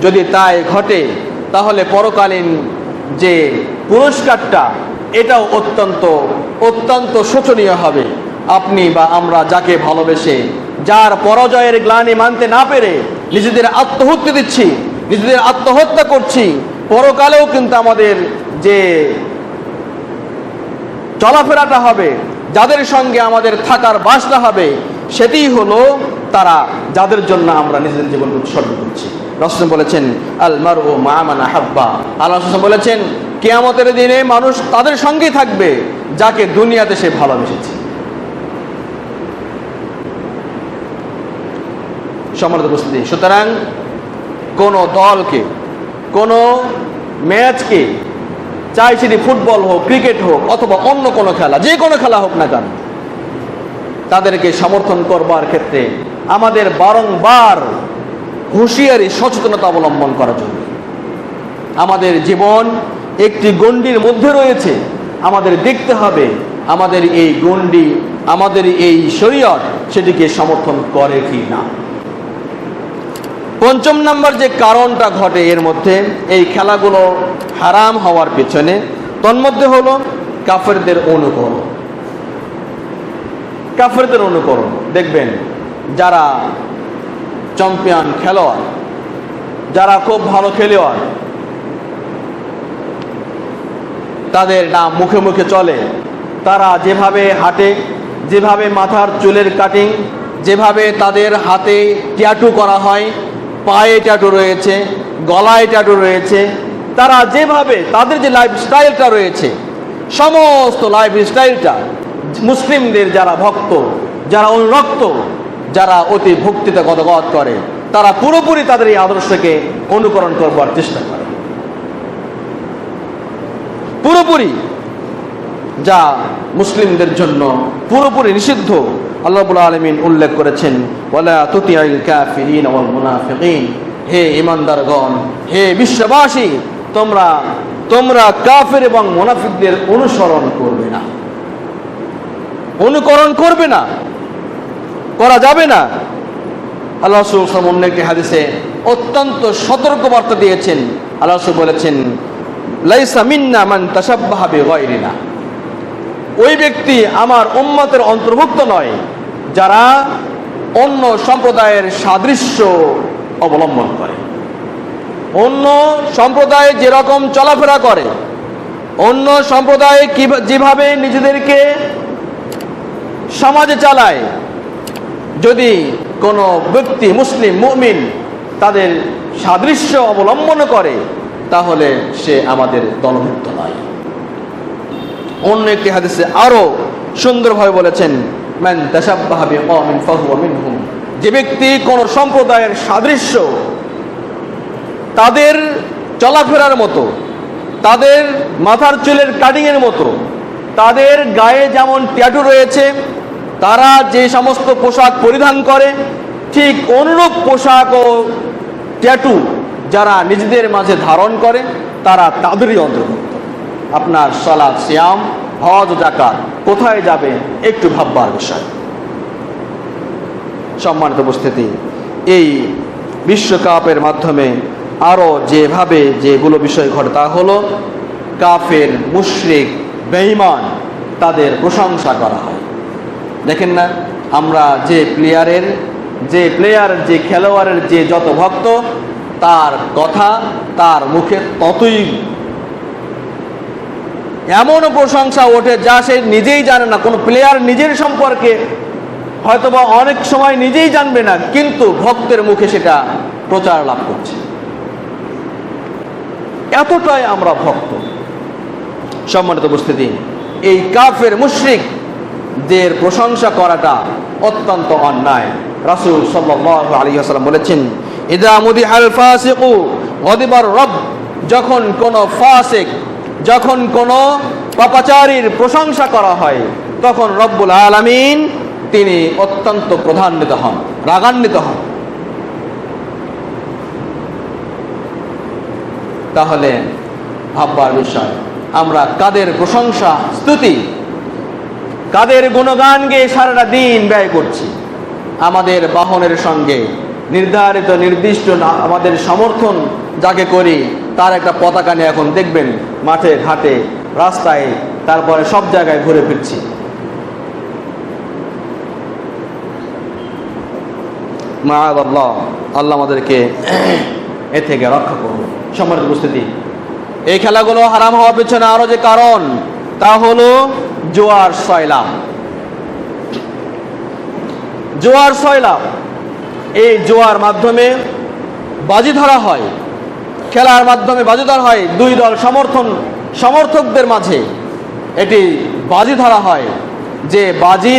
যদি তাই ঘটে, তাহলে পরকালীন যে পুরস্কারটা, এটাও অত্যন্ত শোচনীয় হবে। আপনি বা আমরা যাকে ভালোবেসে, যার পরাজয়ের গ্লানি মানতে না পেরে নিজেদের আত্মহত্যা দিচ্ছি, নিজেদের আত্মহত্যা করছি, পরকালেও কিন্তু আমাদের যে চলাফেরাটা হবে, যাদের সঙ্গে আমাদের থাকার বাসটা হবে, সেটিই হলো তারা যাদের জন্য আমরা নিজেদের জীবন উৎসর্গ করছি। রাসূল বলেছেন, আল মারউ মা মান আহাব্বা। আল্লাহ রাসূল বলেছেন, কিয়ামতের দিনে মানুষ তাদের সঙ্গেই থাকবে যাকে দুনিয়াতে সে ভালোবেসেছে। সম্মানিত উপস্থিতি, সুতরাং কোনো দলকে, কোনো ম্যাচকে, চাই সেটি ফুটবল হোক, ক্রিকেট হোক অথবা অন্য কোনো খেলা, যে কোনো খেলা হোক না কেন, তাদেরকে সমর্থন করবার ক্ষেত্রে আমাদের বারংবার হুঁশিয়ারি, সচেতনতা অবলম্বন করা জরুরি। আমাদের জীবন একটি গণ্ডির মধ্যে রয়েছে, আমাদের দেখতে হবে আমাদের এই গণ্ডি, আমাদের এই শরীয়ত সেটিকে সমর্থন করে কি না। পঞ্চম নম্বর যে কারণটা ঘটে এর মধ্যে, এই খেলাগুলো হারাম হওয়ার পেছনে, তন্মধ্যে হলো কাফেরদের অনুকরণ। কাফেরদের অনুকরণ দেখবেন, যারা চ্যাম্পিয়ন খেলোয়াড়, যারা খুব ভালো খেলোয়াড়, তাদের নাম মুখে মুখে চলে, তারা যেভাবে হাঁটে, যেভাবে মাথার চুলের কাটিং, যেভাবে তাদের হাতে ট্যাটু করা হয়, পায়ে ট্যাটু রয়েছে, গলায় ট্যাটু রয়েছে, তারা যেভাবে তাদের যে লাইফস্টাইলটা রয়েছে, সমস্ত লাইফস্টাইলটা মুসলিমদের যারা ভক্ত, যারা অনুরক্ত, যারা অতি ভক্তিতে গদগদ করে, তারা পুরোপুরি তাদের এই আদর্শকে অনুকরণ করবার চেষ্টা করে, পুরোপুরি, যা মুসলিমদের জন্য পুরোপুরি নিষিদ্ধ। আল্লাহ রাব্বুল আলামিন উল্লেখ করেছেন, ওয়ালা তুতিউল কাফিরিন ওয়াল মুনাফিকিন, হে ঈমানদারগণ, হে বিশ্ববাসী, তোমরা কাফের এবং মুনাফিকদের অনুসরণ করবে না, অনুকরণ করবে না, করা যাবে না। আল্লাহ রাসূল সাল্লাল্লাহু আলাইহি ওয়াসাল্লাম একটি হাদিসে অত্যন্ত সতর্ক বার্তা দিয়েছেন। আল্লাহ রাসূল বলেছেন, লাইসা মিন্না মান তাশাব্বাহা বিগায়রিনা, ওই ব্যক্তি আমার উম্মতের অন্তর্ভুক্ত নয় যারা অন্য সম্প্রদায়ের সাদৃশ্য অবলম্বন করে। অন্য সম্প্রদায় যেরকম চলাফেরা করে, অন্য সম্প্রদায় যেভাবে নিজেদেরকে সমাজে চালায়, যদি কোনো ব্যক্তি মুসলিম মুমিন তাদের সাদৃশ্য অবলম্বন করে, তাহলে সে আমাদের দলভুক্ত নয়। অন্য একটি হাদিসে আরো সুন্দরভাবে বলেছেন, মান তাশাব্বাহা বিকওমিন ফাহুয়া মিনহুম, যে ব্যক্তি কোন সম্প্রদায়ের সাদৃশ্য, তাদের চলাফেরার মতো, তাদের মাথার চুলের কাটিং এর মতো, তাদের গায়ে যেমন ট্যাটু রয়েছে, তারা যে সমস্ত পোশাক পরিধান করে, ঠিক অনুরূপ পোশাক ও ট্যাটু যারা নিজেদের মাঝে ধারণ করে, তারা তাদেরই অন্তর্ভুক্ত। আপনার সালাত, সিয়াম, হজ, যাকাত কোথায় যাবে একটু ভাববার বিষয়। সম্মানিত উপস্থিতি, এই বিশ্বকাপের মাধ্যমে আরো যেভাবে যেগুলো বিষয় ঘটে, তা হলো কাফের, মুশরিক, বেঈমান তাদের প্রশংসা করা হয়। দেখেন না, আমরা যে খেলোয়াড়ের যে যত ভক্ত, তার কথা তার মুখে ততই এমন প্রশংসা ওঠে যা সে নিজেই জানে না। কোনো প্লেয়ার নিজের সম্পর্কে হয়তোবা অনেক সময় নিজেই জানবে না, কিন্তু ভক্তের মুখে সেটা প্রচার লাভ করছে। এতটাই আমরা ভক্ত। সম্মানিত উপস্থিতি, এই কাফের মুশরিকদের প্রশংসা করাটা অত্যন্ত অন্যায়। রাসূল সাল্লাল্লাহু আলাইহি ওয়াসাল্লাম বলেছেন, ইযা মুদিহাল ফাসিকু গদিবার রব, যখন কোনো ফাসিক, যখন কোনো পাপাচারীর প্রশংসা করা হয়, তখন রব্বুল আলামিন তিনি অত্যন্ত ক্রোধান্বিত হন, রাগান্বিত হন। তাহলে ভাববার বিষয়, আমরা কাদের প্রশংসা, স্তুতি, কাদের গুণগান গেয়ে সারাটা দিন ব্যয় করছি। আমাদের বাহনের সঙ্গে নির্ধারিত নির্দিষ্ট আমাদের সমর্থন যাকে করি, তার একটা পতাকা নিয়ে এখন দেখবেন মাঠে ঘাটে রাস্তায়, তারপরে সব জায়গায় ঘুরে ফিরছি। মাআযাল্লাহ, আল্লাহ আমাদেরকে এ থেকে রক্ষা করুন। সম্মানিত উপস্থিতি, এই খেলাগুলো হারাম হওয়ার পেছনে আরো যে কারণ, তা হলো জোয়ার সয়লাব। জোয়ার সয়লাব, এই জোয়ার মাধ্যমে বাজি ধরা হয়, খেলার মাধ্যমে বাজি ধরা হয়, দুই দল সমর্থকদের মাঝে এটি বাজি ধরা হয়, যে বাজি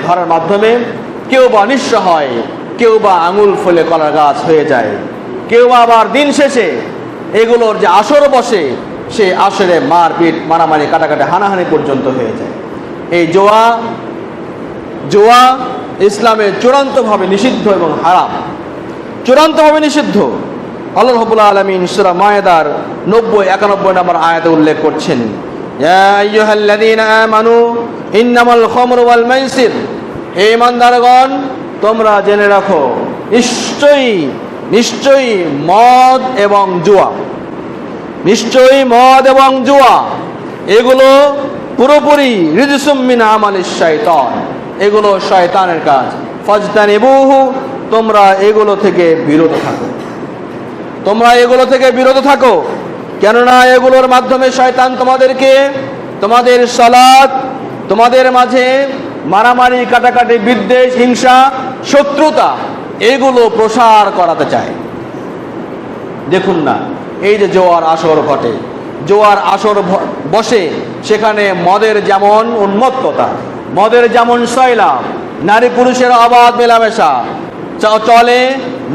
ধরার মাধ্যমে কেউ বা নিঃস্ব হয়, কেউ বা আঙুল ফলে কলা গাছ হয়ে যায়, কেউ বা আবার দিন শেষে এগুলোর যে আসর বসে সে আসরে মারপিট, মারামারি, কাটাকাটি, হানাহানি পর্যন্ত হয়ে যায়। এই জুয়া ইসলামে চূড়ান্তভাবে নিষিদ্ধ এবং হারাম, চূড়ান্তভাবে নিষিদ্ধ। আল্লাহ রাব্বুল আলামিন সূরা মায়েদার 90-91 নম্বর আয়াতে উল্লেখ করছেন, ইয়া আইয়ুহাল্লাযীনা আমানু ইন্নামাল খামরু ওয়াল মাইসির, হে ঈমানদারগণ তোমরা জেনে রাখো নিশ্চয়ই মদ এবং জুয়া, নিশ্চয়ই মদ এবং জুয়া এগুলো পুরোপুরি রিজসুম মিন আমালিশ শাইতান, এগুলো শয়তানের কাজ। ফাজতানিবুহু, তোমরা এগুলো থেকে বিরত থাকো, তোমরা এগুলো থেকে বিরত থাকো, কেননা এগুলোর মাধ্যমে শয়তান তোমাদেরকে তোমাদের সালাত, তোমাদের মাঝে মারামারি, কাটাকাটি, বিদ্বেষ, হিংসা, শত্রুতা এগুলো প্রসার করাতে চায়। দেখুন না, এই যে জোয়ার আসর ঘটে, জোয়ার আসর বসে, সেখানে মদের যেমন উন্মত্ততা, মদের যেমন সয়লাব, নারী পুরুষের অবাধ মেলামেশা চলে,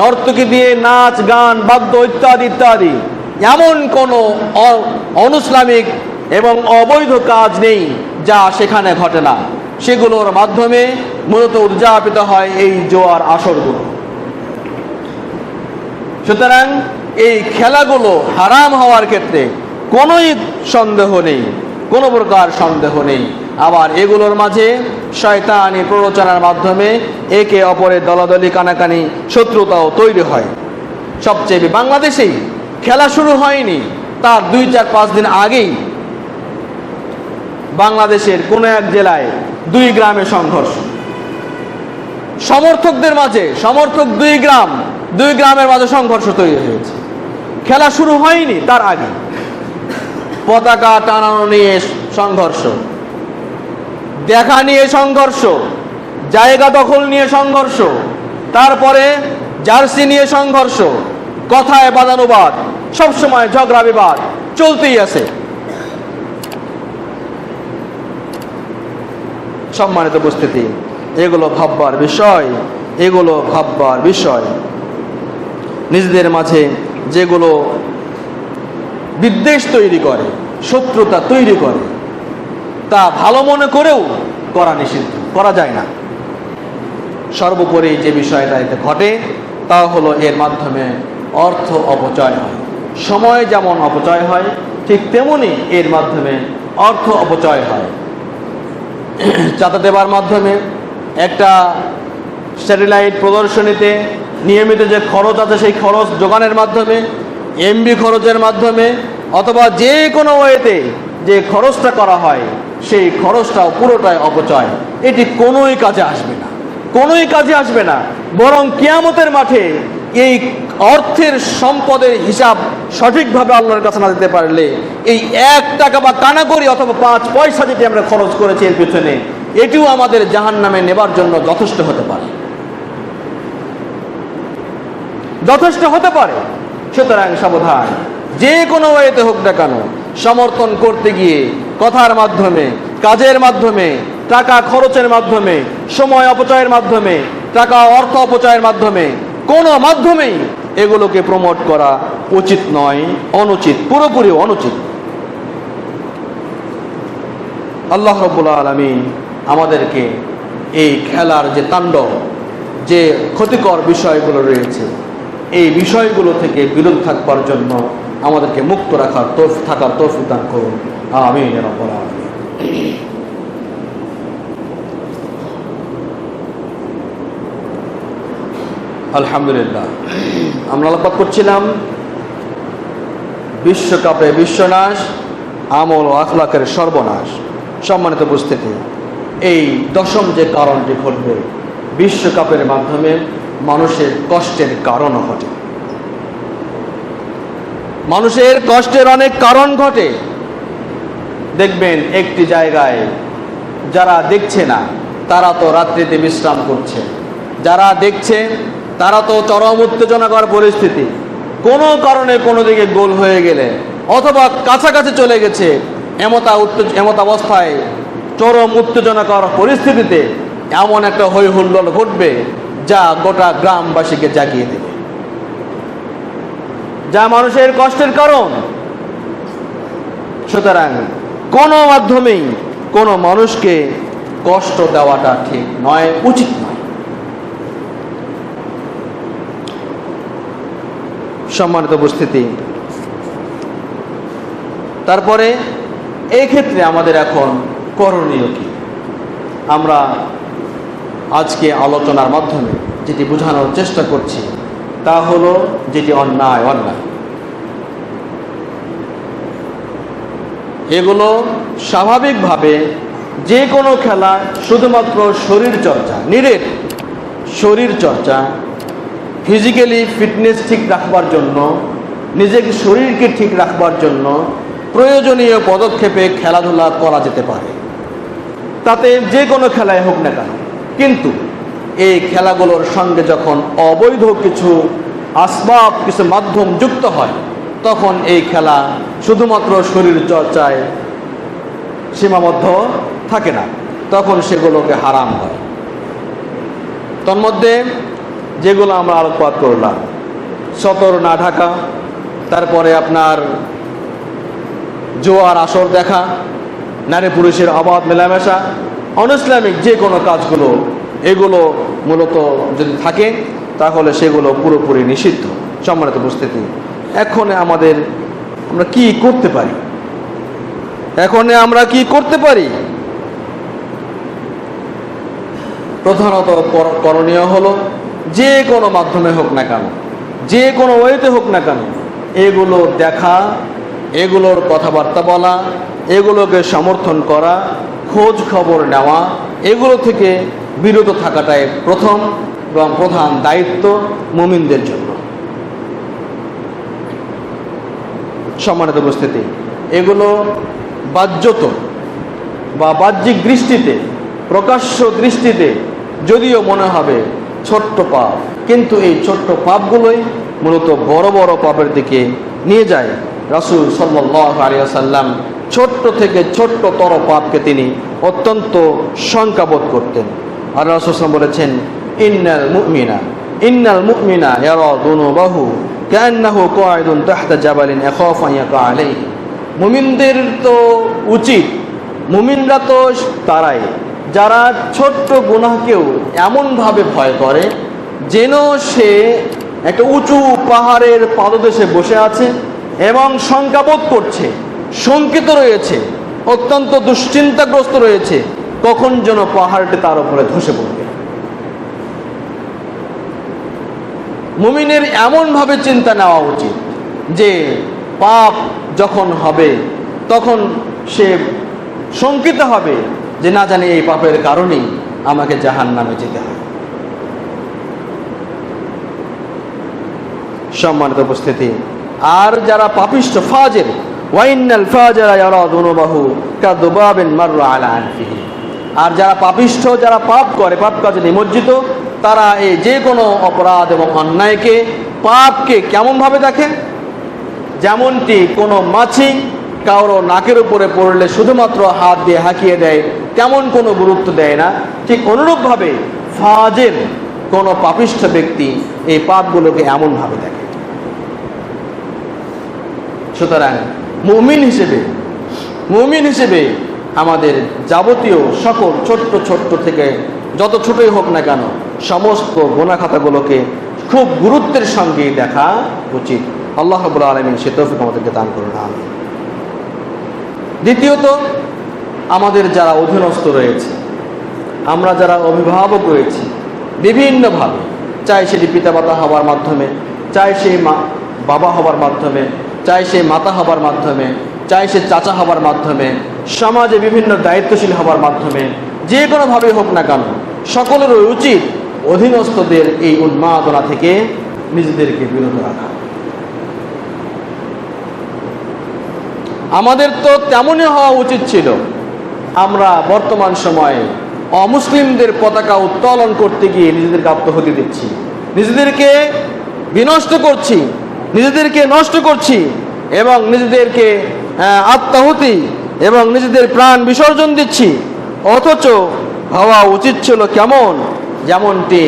নর্তকী দিয়ে নাচ গান, বাদ্য ইত্যাদি ইত্যাদি, এমন কোনো অনইসলামিক এবং অবৈধ কাজ নেই যা সেখানে ঘটে না। সেগুলোর মাধ্যমে মূলত উদযাপিত হয় এই জোয়ার আসরগুলো। সুতরাং এই খেলাগুলো হারাম হওয়ার ক্ষেত্রে কোনোই সন্দেহ নেই, কোনো প্রকার সন্দেহ নেই। আবার এগুলোর মাঝে শয়তানি প্ররোচনার মাধ্যমে একে অপরের দলাদলি, কানাকানি, শত্রুতাও তৈরি হয়। সবচেয়ে বাংলাদেশেই খেলা শুরু হয়নি তার 2-4-5 দিন আগেই বাংলাদেশের কোনো এক জেলায় 2 গ্রামে সংঘর্ষ, সমর্থকদের মাঝে, সমর্থক 2 গ্রামের মাঝে সংঘর্ষ তৈরি হয়েছে। খেলা শুরু হয়নি তার আগে পতাকা টানানো নিয়ে সংঘর্ষ, দেখা নিয়ে সংঘর্ষ, জায়গা দখল নিয়ে সংঘর্ষ, তারপরে জার্সি নিয়ে সংঘর্ষ, কথায় বাদানুবাদ, সবসময় ঝগড়া বিবাদ চলতেই আছে। সম্মানিত উপস্থিতি, এগুলো ভাববার বিষয়, এগুলো ভাববার বিষয়। নিজেদের মাঝে যেগুলো বিদ্বেষ তৈরি করে, শত্রুতা তৈরি করে, তা ভালো মনে করেও করা নিষিদ্ধ, করা যায় না। সর্বোপরি যে বিষয়টা এতে ঘটে তা হলো এর মাধ্যমে অর্থ অপচয় হয়। সময় যেমন অপচয় হয়, ঠিক তেমনি এর মাধ্যমে অর্থ অপচয় হয়। চাঁদা দেবার মাধ্যমে, একটা স্যাটেলাইট প্রদর্শনীতে নিয়মিত যে খরচ আছে সেই খরচ যোগানের মাধ্যমে, এমবি খরচের মাধ্যমে, অথবা যে কোনো ওয়েতে যে খরচটা করা হয় সেই খরচটাও পুরোটাই অপচয়। এটি কোনোই কাজে আসবে না, কোনোই কাজে আসবে না। বরং কিয়ামতের মাঠে এই অর্থের, সম্পদের হিসাব সঠিকভাবে আল্লাহর কাছে না দিতে পারলে এই 1 টাকা বা কানাকড়ি অথবা 5 পয়সা যেটি আমরা খরচ করেছি এর পিছনে, এটিও আমাদের জাহান্নামে নেবার জন্য যথেষ্ট হতে পারে, যথেষ্ট হতে পারে। সুতরাং সাবধান, যে কোনো ওয়েতে হোক না কেন, সমর্থন করতে গিয়ে কথার মাধ্যমে, কাজের মাধ্যমে, টাকা খরচের মাধ্যমে, সময় অপচয়ের মাধ্যমে, টাকা অর্থ অপচয়ের মাধ্যমে, কোনো মাধ্যমেই এগুলোকে প্রমোট করা উচিত নয়, অনুচিত, পুরোপুরি অনুচিত। আল্লাহ রাব্বুল আলামিন আমাদেরকে এই খেলার যে তাণ্ডব, যে ক্ষতিকর বিষয়গুলো রয়েছে, এই বিষয়গুলো থেকে বিরত থাকবার জন্য আমাদেরকে মুক্ত থাকার তৌফিক দান করুন। আমিন ইয়া রাব্বাল আলামিন। আলহামদুলিল্লাহ, আমরা আলোচনা করছিলাম বিশ্বকাপে বিশ্বনাশ, আমল ও আখলাকের সর্বনাশ। সম্মানিত উপস্থিতি, এই 10ম যে কারণটি ঘটবে, বিশ্বকাপের মাধ্যমে মানুষের কষ্টের কারণ ঘটে। মানুষের কষ্টের অনেক কারণ ঘটে। দেখবেন একটি জায়গায় যারা দেখছে না তারা তো রাত্রিতে বিশ্রাম করছে, যারা দেখছে তারা তো চরম উত্তেজনাকর পরিস্থিতি, কোনো কারণে কোনো দিকে গোল হয়ে গেলে অথবা কাছাকাছি চলে গেছে, এমত অবস্থায় চরম উত্তেজনাকর পরিস্থিতিতে এমন একটা হই হুল্লোড় ঘটবে যা গোটা গ্রামবাসীকে জাগিয়ে দেবে, যা মানুষের কষ্টের কারণ। সুতরাং কোনো মাধ্যমেই কোনো মানুষকে কষ্ট দেওয়াটা ঠিক নয়, উচিত নয়। সম্মানিত উপস্থিতি, তারপরে এই ক্ষেত্রে আমাদের এখন করণীয় কি? আমরা আজকে আলোচনার মাধ্যমে যেটি বোঝানোর চেষ্টা করছি তা হলো যেটি অন্যায় অন্যায়, এগুলো স্বাভাবিকভাবে যে কোনো খেলা শুধুমাত্র শরীর চর্চা, নিরেট শরীর চর্চা, ফিজিক্যালি ফিটনেস ঠিক রাখবার জন্য, নিজের শরীরকে ঠিক রাখবার জন্য প্রয়োজনীয় পদক্ষেপে খেলাধুলা করা যেতে পারে, তাতে যে কোনো খেলায় হোক না কেন। কিন্তু এই খেলাগুলোর সঙ্গে যখন অবৈধ কিছু আসবাব, কিছু মাধ্যম যুক্ত হয়, তখন এই খেলা শুধুমাত্র শরীর চর্চায় সীমাবদ্ধ থাকে না, তখন সেগুলোকে হারাম হয়। তন্মধ্যে যেগুলো আমরা আলোকপাত করলাম, সতর না ঢাকা, তারপরে আপনার জোয়ার আসর দেখা, নারী পুরুষের অবাধ মেলামেশা, অনইসলামিক যে কোনো কাজগুলো, এগুলো মূলত যদি থাকে তাহলে সেগুলো পুরোপুরি নিষিদ্ধ। সম্মানিত উপস্থিতি, এখন আমরা কি করতে পারি? আমরা কি করতে পারি? প্রধানত করণীয় হলো যে কোনো মাধ্যমে হোক না কেন, যে কোনো ওয়েতে হোক না কেন, এগুলো দেখা, এগুলোর কথাবার্তা বলা, এগুলোকে সমর্থন করা, খোঁজ খবর নেওয়া, এগুলো থেকে বিরত থাকাটাই প্রথম এবং প্রধান দায়িত্ব মুমিনদের জন্য। সম্মানিত উপস্থিতি, এগুলো বাহ্যত বা বাহ্যিক দৃষ্টিতে, প্রকাশ্য দৃষ্টিতে যদিও মনে হবে ছোট্ট পাপ, কিন্তু এই ছোট্ট পাপগুলোই মূলত বড় বড় পাপের দিকে নিয়ে যায়। রাসূল সাল্লাল্লাহু আলাইহি ওয়াসাল্লাম ছোট্ট থেকে ছোট্টতর পাপকে তিনি অত্যন্ত শঙ্কাবোধ করতেন। আর রাসূল সাল্লাল্লাহু বলেছেন, ইন্নাল মুমিনা ইয়ারা যুনুবাহু কান্নাহু কাঈদুন তাহতা জাবালিন আখাফু আন ইয়াকা আলাইহি। মুমিনদের তো উচিত, মুমিনরা তো তারাই যারা ছোট্ট গুনাহকেও এমনভাবে ভয় করে যেন সে একটা উঁচু পাহাড়ের পাদদেশে বসে আছে এবং শঙ্কাবোধ করছে, শঙ্কিত রয়েছে, অত্যন্ত দুশ্চিন্তাগ্রস্ত রয়েছে, কখন যেন পাহাড়টি তার উপরে ধসে পড়বে। মুমিনের এমনভাবে চিন্তা নেওয়া উচিত যে পাপ যখন হবে তখন সে শঙ্কিত হবে যে না জানি এই পাপের কারণেই আমাকে জাহান্নামে যেতে হবে। সম্মানিত উপস্থিতি, আর যারা পাপিষ্ঠ ফাজির, ওয়াইনাল ফাজিরা ইয়ারা যুনুবাহু কাযুবাবিন মাররা আলা আনফিহি, আর যারা পাপিষ্ঠ, যারা পাপ করে, পাপ কাজে নিমজ্জিত, তারা এই যে কোনো অপরাধ এবং অন্যায়কে, পাপকে কেমনভাবে দেখে? যেমনটি কোনো মাছি কারো নাকের উপরে পড়লে শুধুমাত্র হাত দিয়ে হাঁকিয়ে দেয়, তেমন কোনো গুরুত্ব দেয় না, ঠিক অনুরূপভাবে ফাজির, কোনো পাপিষ্ঠ ব্যক্তি এই পাপগুলোকে এমনভাবে দেখে। সুতরাং মুমিন হিসেবে আমাদের যাবতীয় সকল ছোট্ট থেকে যত ছোটই হোক না কেন সমস্ত গুনাহ খাতাগুলোকে খুব গুরুত্বের সঙ্গে দেখা উচিত। আল্লাহ রাব্বুল আলামিন সে তৌফিক আমাদেরকে দান করুন, আমিন। দ্বিতীয়ত, আমাদের যারা অধীনস্থ রয়েছে, আমরা যারা অভিভাবক রয়েছি, বিভিন্নভাবে, চাই সেটি পিতামাতা হবার মাধ্যমে, চাই সেই বাবা হবার মাধ্যমে, চাই সে মাতা হবার মাধ্যমে, চাই সে চাচা হবার মাধ্যমে, সমাজে বিভিন্ন দায়িত্বশীল হবার মাধ্যমে, যে কোনোভাবে হোক না কেন সকলেরই উচিত অধীনস্থদের এই উন্মাদনা থেকে নিজেদেরকে বিরত রাখা। আমাদের তো তেমনই হওয়া উচিত ছিল। আমরা বর্তমান সময়ে অমুসলিমদের পতাকা উত্তোলন করতে গিয়ে নিজেদেরকে আত্মহতি দিচ্ছি, নিজেদেরকে বিনষ্ট করছি, নিজেদেরকে নষ্ট করছি এবং নিজেদেরকে আত্মাহুতি এবং নিজেদের প্রাণ বিসর্জন দিচ্ছি। অথচ হওয়া উচিত ছিল কেমন? যেমনটি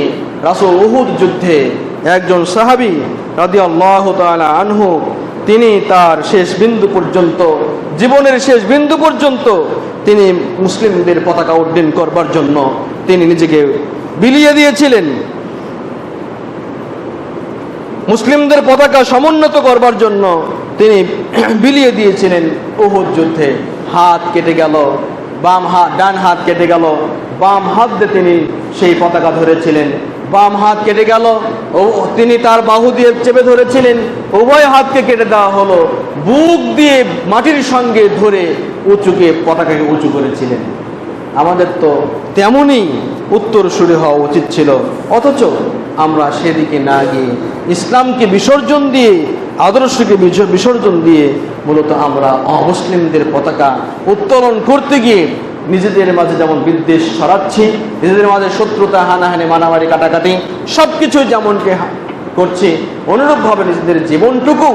রাসূল উহুদ যুদ্ধে একজন সাহাবী রাদিয়াল্লাহু তাআলা আনহু তিনি তার শেষ বিন্দু পর্যন্ত, জীবনের শেষ বিন্দু পর্যন্ত তিনি মুসলিমদের পতাকা উড্ডীন করবার জন্য তিনি নিজেকে বিলিয়ে দিয়েছিলেন। মুসলিমদের পতাকা সমুন্নত করবার জন্য তিনি বিলিয়ে দিয়েছিলেন। উহুদ যুদ্ধে হাত কেটে গেল, ডান হাত কেটে গেল, বাম হাত দিয়ে তিনি সেই পতাকা ধরেছিলেন। বাম হাত কেটে গেল, তিনি তার বাহু দিয়ে চেপে ধরেছিলেন, উভয় হাতকে কেটে দেওয়া হলো, বুক দিয়ে মাটির সঙ্গে ধরে পতাকাকে উঁচু করেছিলেন। আমাদের তো তেমনই উত্তরসূরি হওয়া উচিত ছিল, অথচ আমরা সেদিকে না গিয়ে ইসলামকে বিসর্জন দিয়ে, আদর্শকে বিসর্জন দিয়ে মূলত আমরা অমুসলিমদের পতাকা উত্তোলন করতে গিয়ে নিজেদের মাঝে যেমন বিদ্বেষ ছড়াচ্ছি, নিজেদের মাঝে শত্রুতা, হানাহানি, মারামারি, কাটাকাটি সবকিছুই যেমনকে করছি, অনুরূপভাবে নিজেদের জীবনটুকু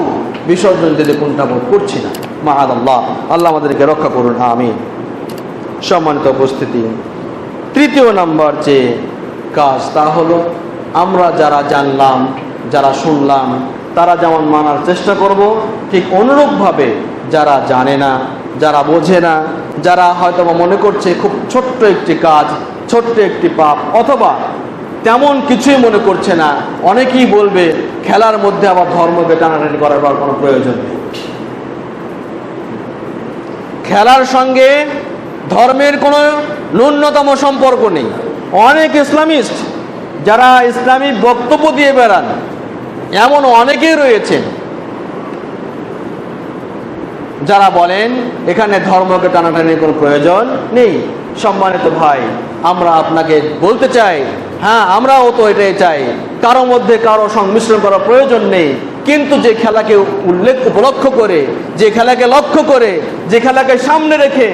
বিসর্জন দিতে কুণ্ঠাবোধ করছি না। মাআল্লাহ, আল্লাহ আমাদেরকে রক্ষা করুন, আমিন। সম্মানিত উপস্থিতি, তৃতীয় নাম্বার যে কাজ তা হলো আমরা যারা জানলাম, যারা শুনলাম, তারা যেমন মানার চেষ্টা করব, ঠিক অনুরূপভাবে যারা জানে না, যারা বোঝে না, যারা হয়তো মনে করছে খুব ছোট্ট একটি কাজ, ছোট্ট একটি পাপ, অথবা তেমন কিছুই মনে করছে না, অনেকেই বলবে খেলার মধ্যে আবার ধর্মকে টানাটানি করার কোনো প্রয়োজন নেই। খেলার সঙ্গে ধর্মের কোনো ন্যূনতম সম্পর্ক নেই। অনেক ইসলামিস্ট যারা ইসলামী বক্তব্য দিয়ে বেড়ান, এমন অনেকেই রয়েছেন যারা বলেন এখানে ধর্মকে টানাটানির কোনো প্রয়োজন নেই। সম্মানিত ভাই, আমরা আপনাকে বলতে চাই, হ্যাঁ আমরাও তো এটাই চাই, কারো মধ্যে কারো সংমিশ্রণ করার প্রয়োজন নেই। কিন্তু যে খেলাকে উপলক্ষ করে, যে খেলাকে লক্ষ্য করে, যে খেলাকে সামনে রেখে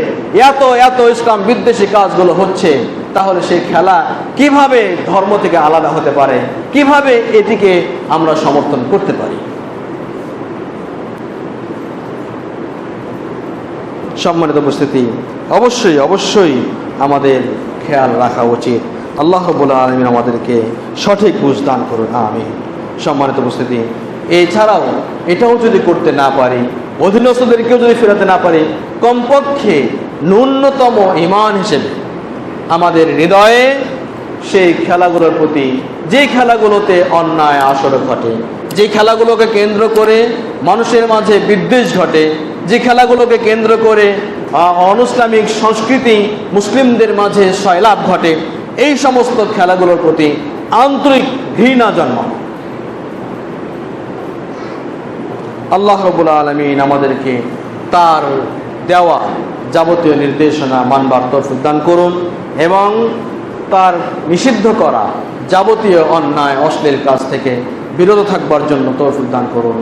এত এত ইসলাম বিদ্বেষী কাজগুলো হচ্ছে, তাহলে সেই খেলা কিভাবে ধর্ম থেকে আলাদা হতে পারে, কিভাবে এটিকে আমরা সমর্থন করতে পারি? সম্মানিত উপস্থিতি, অবশ্যই অবশ্যই আমাদের খেয়াল রাখা উচিত। আল্লাহ রাব্বুল আলামিন আমাদেরকে সঠিক বুঝ দান করুন, আমিন। সম্মানিত উপস্থিতি, এছাড়াও এটাও যদি করতে না পারি, অধীনস্থদেরকেও যদি ফেরাতে না পারি, কমপক্ষে ন্যূনতম ঈমান হিসেবে আমাদের হৃদয়ে সেই খেলাগুলোর প্রতি, যে খেলাগুলোতে অন্যায় আসর ঘটে, যে খেলাগুলোকে কেন্দ্র করে মানুষের মাঝে বিদ্বেষ ঘটে, যে খেলাগুলোকে কেন্দ্র করে অনইসলামিক সংস্কৃতি মুসলিমদের মাঝে সয়লাভ ঘটে, এই সমস্ত খেলাগুলোর প্রতি আন্তরিক ঘৃণা জন্মায়। আল্লাহ রাব্বুল আলামিন আমাদেরকে তার দেওয়া যাবতীয় নির্দেশনা মানবার তৌফিক দান করুন এবং তার নিষিদ্ধ করা যাবতীয় অন্যায় অশ্লীল কাজ থেকে বিরত থাকবার জন্য তৌফিক দান করুন,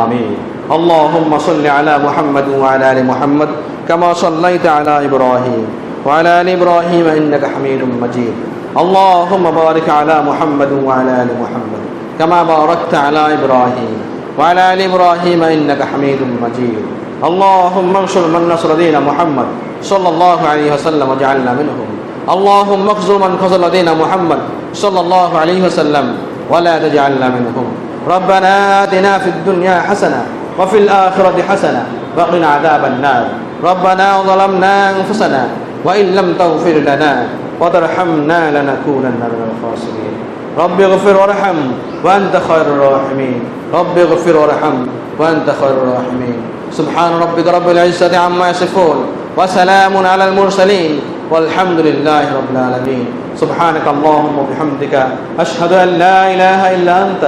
আমিন। আল্লাহুম্মা সাল্লি আলা মুহাম্মাদ ওয়া আলা আলি মুহাম্মাদ কামা সাল্লাইতা আলা ইব্রাহিম ওয়া আলা আলি ইব্রাহিম ইন্নাকা হামিদুম মাজিদ। আল্লাহুম্মা বারিক আলা মুহাম্মাদ ওয়া আলা আলি মুহাম্মাদ কামা বারাকতা আলা ইব্রাহিম ওয়া আলা আলি ইব্রাহিম ইন্নাকা হামিদুম মাজিদ। اللهم انصر من نصر دين محمد صلى الله عليه وسلم واجعلنا منهم. اللهم اخذل من خذل دين محمد صلى الله عليه وسلم ولا تجعلنا منهم. ربنا آتنا في الدنيا حسنة وفي الآخرة حسنة وقنا عذاب النار. ربنا ظلمنا أنفسنا وإن لم تغفر لنا وترحمنا لنكونن من الخاسرين. رب اغفر وارحم وأنت خير الراحمين. رب اغفر وارحم وأنت خير الراحمين. سبحان ربك رب العزة عما يصفون وسلام على المرسلين والحمد لله رب العالمين. سبحانك اللهم وبحمدك أشهد أن لا إله إلا أنت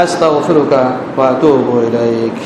أستغفرك وأتوب إليك.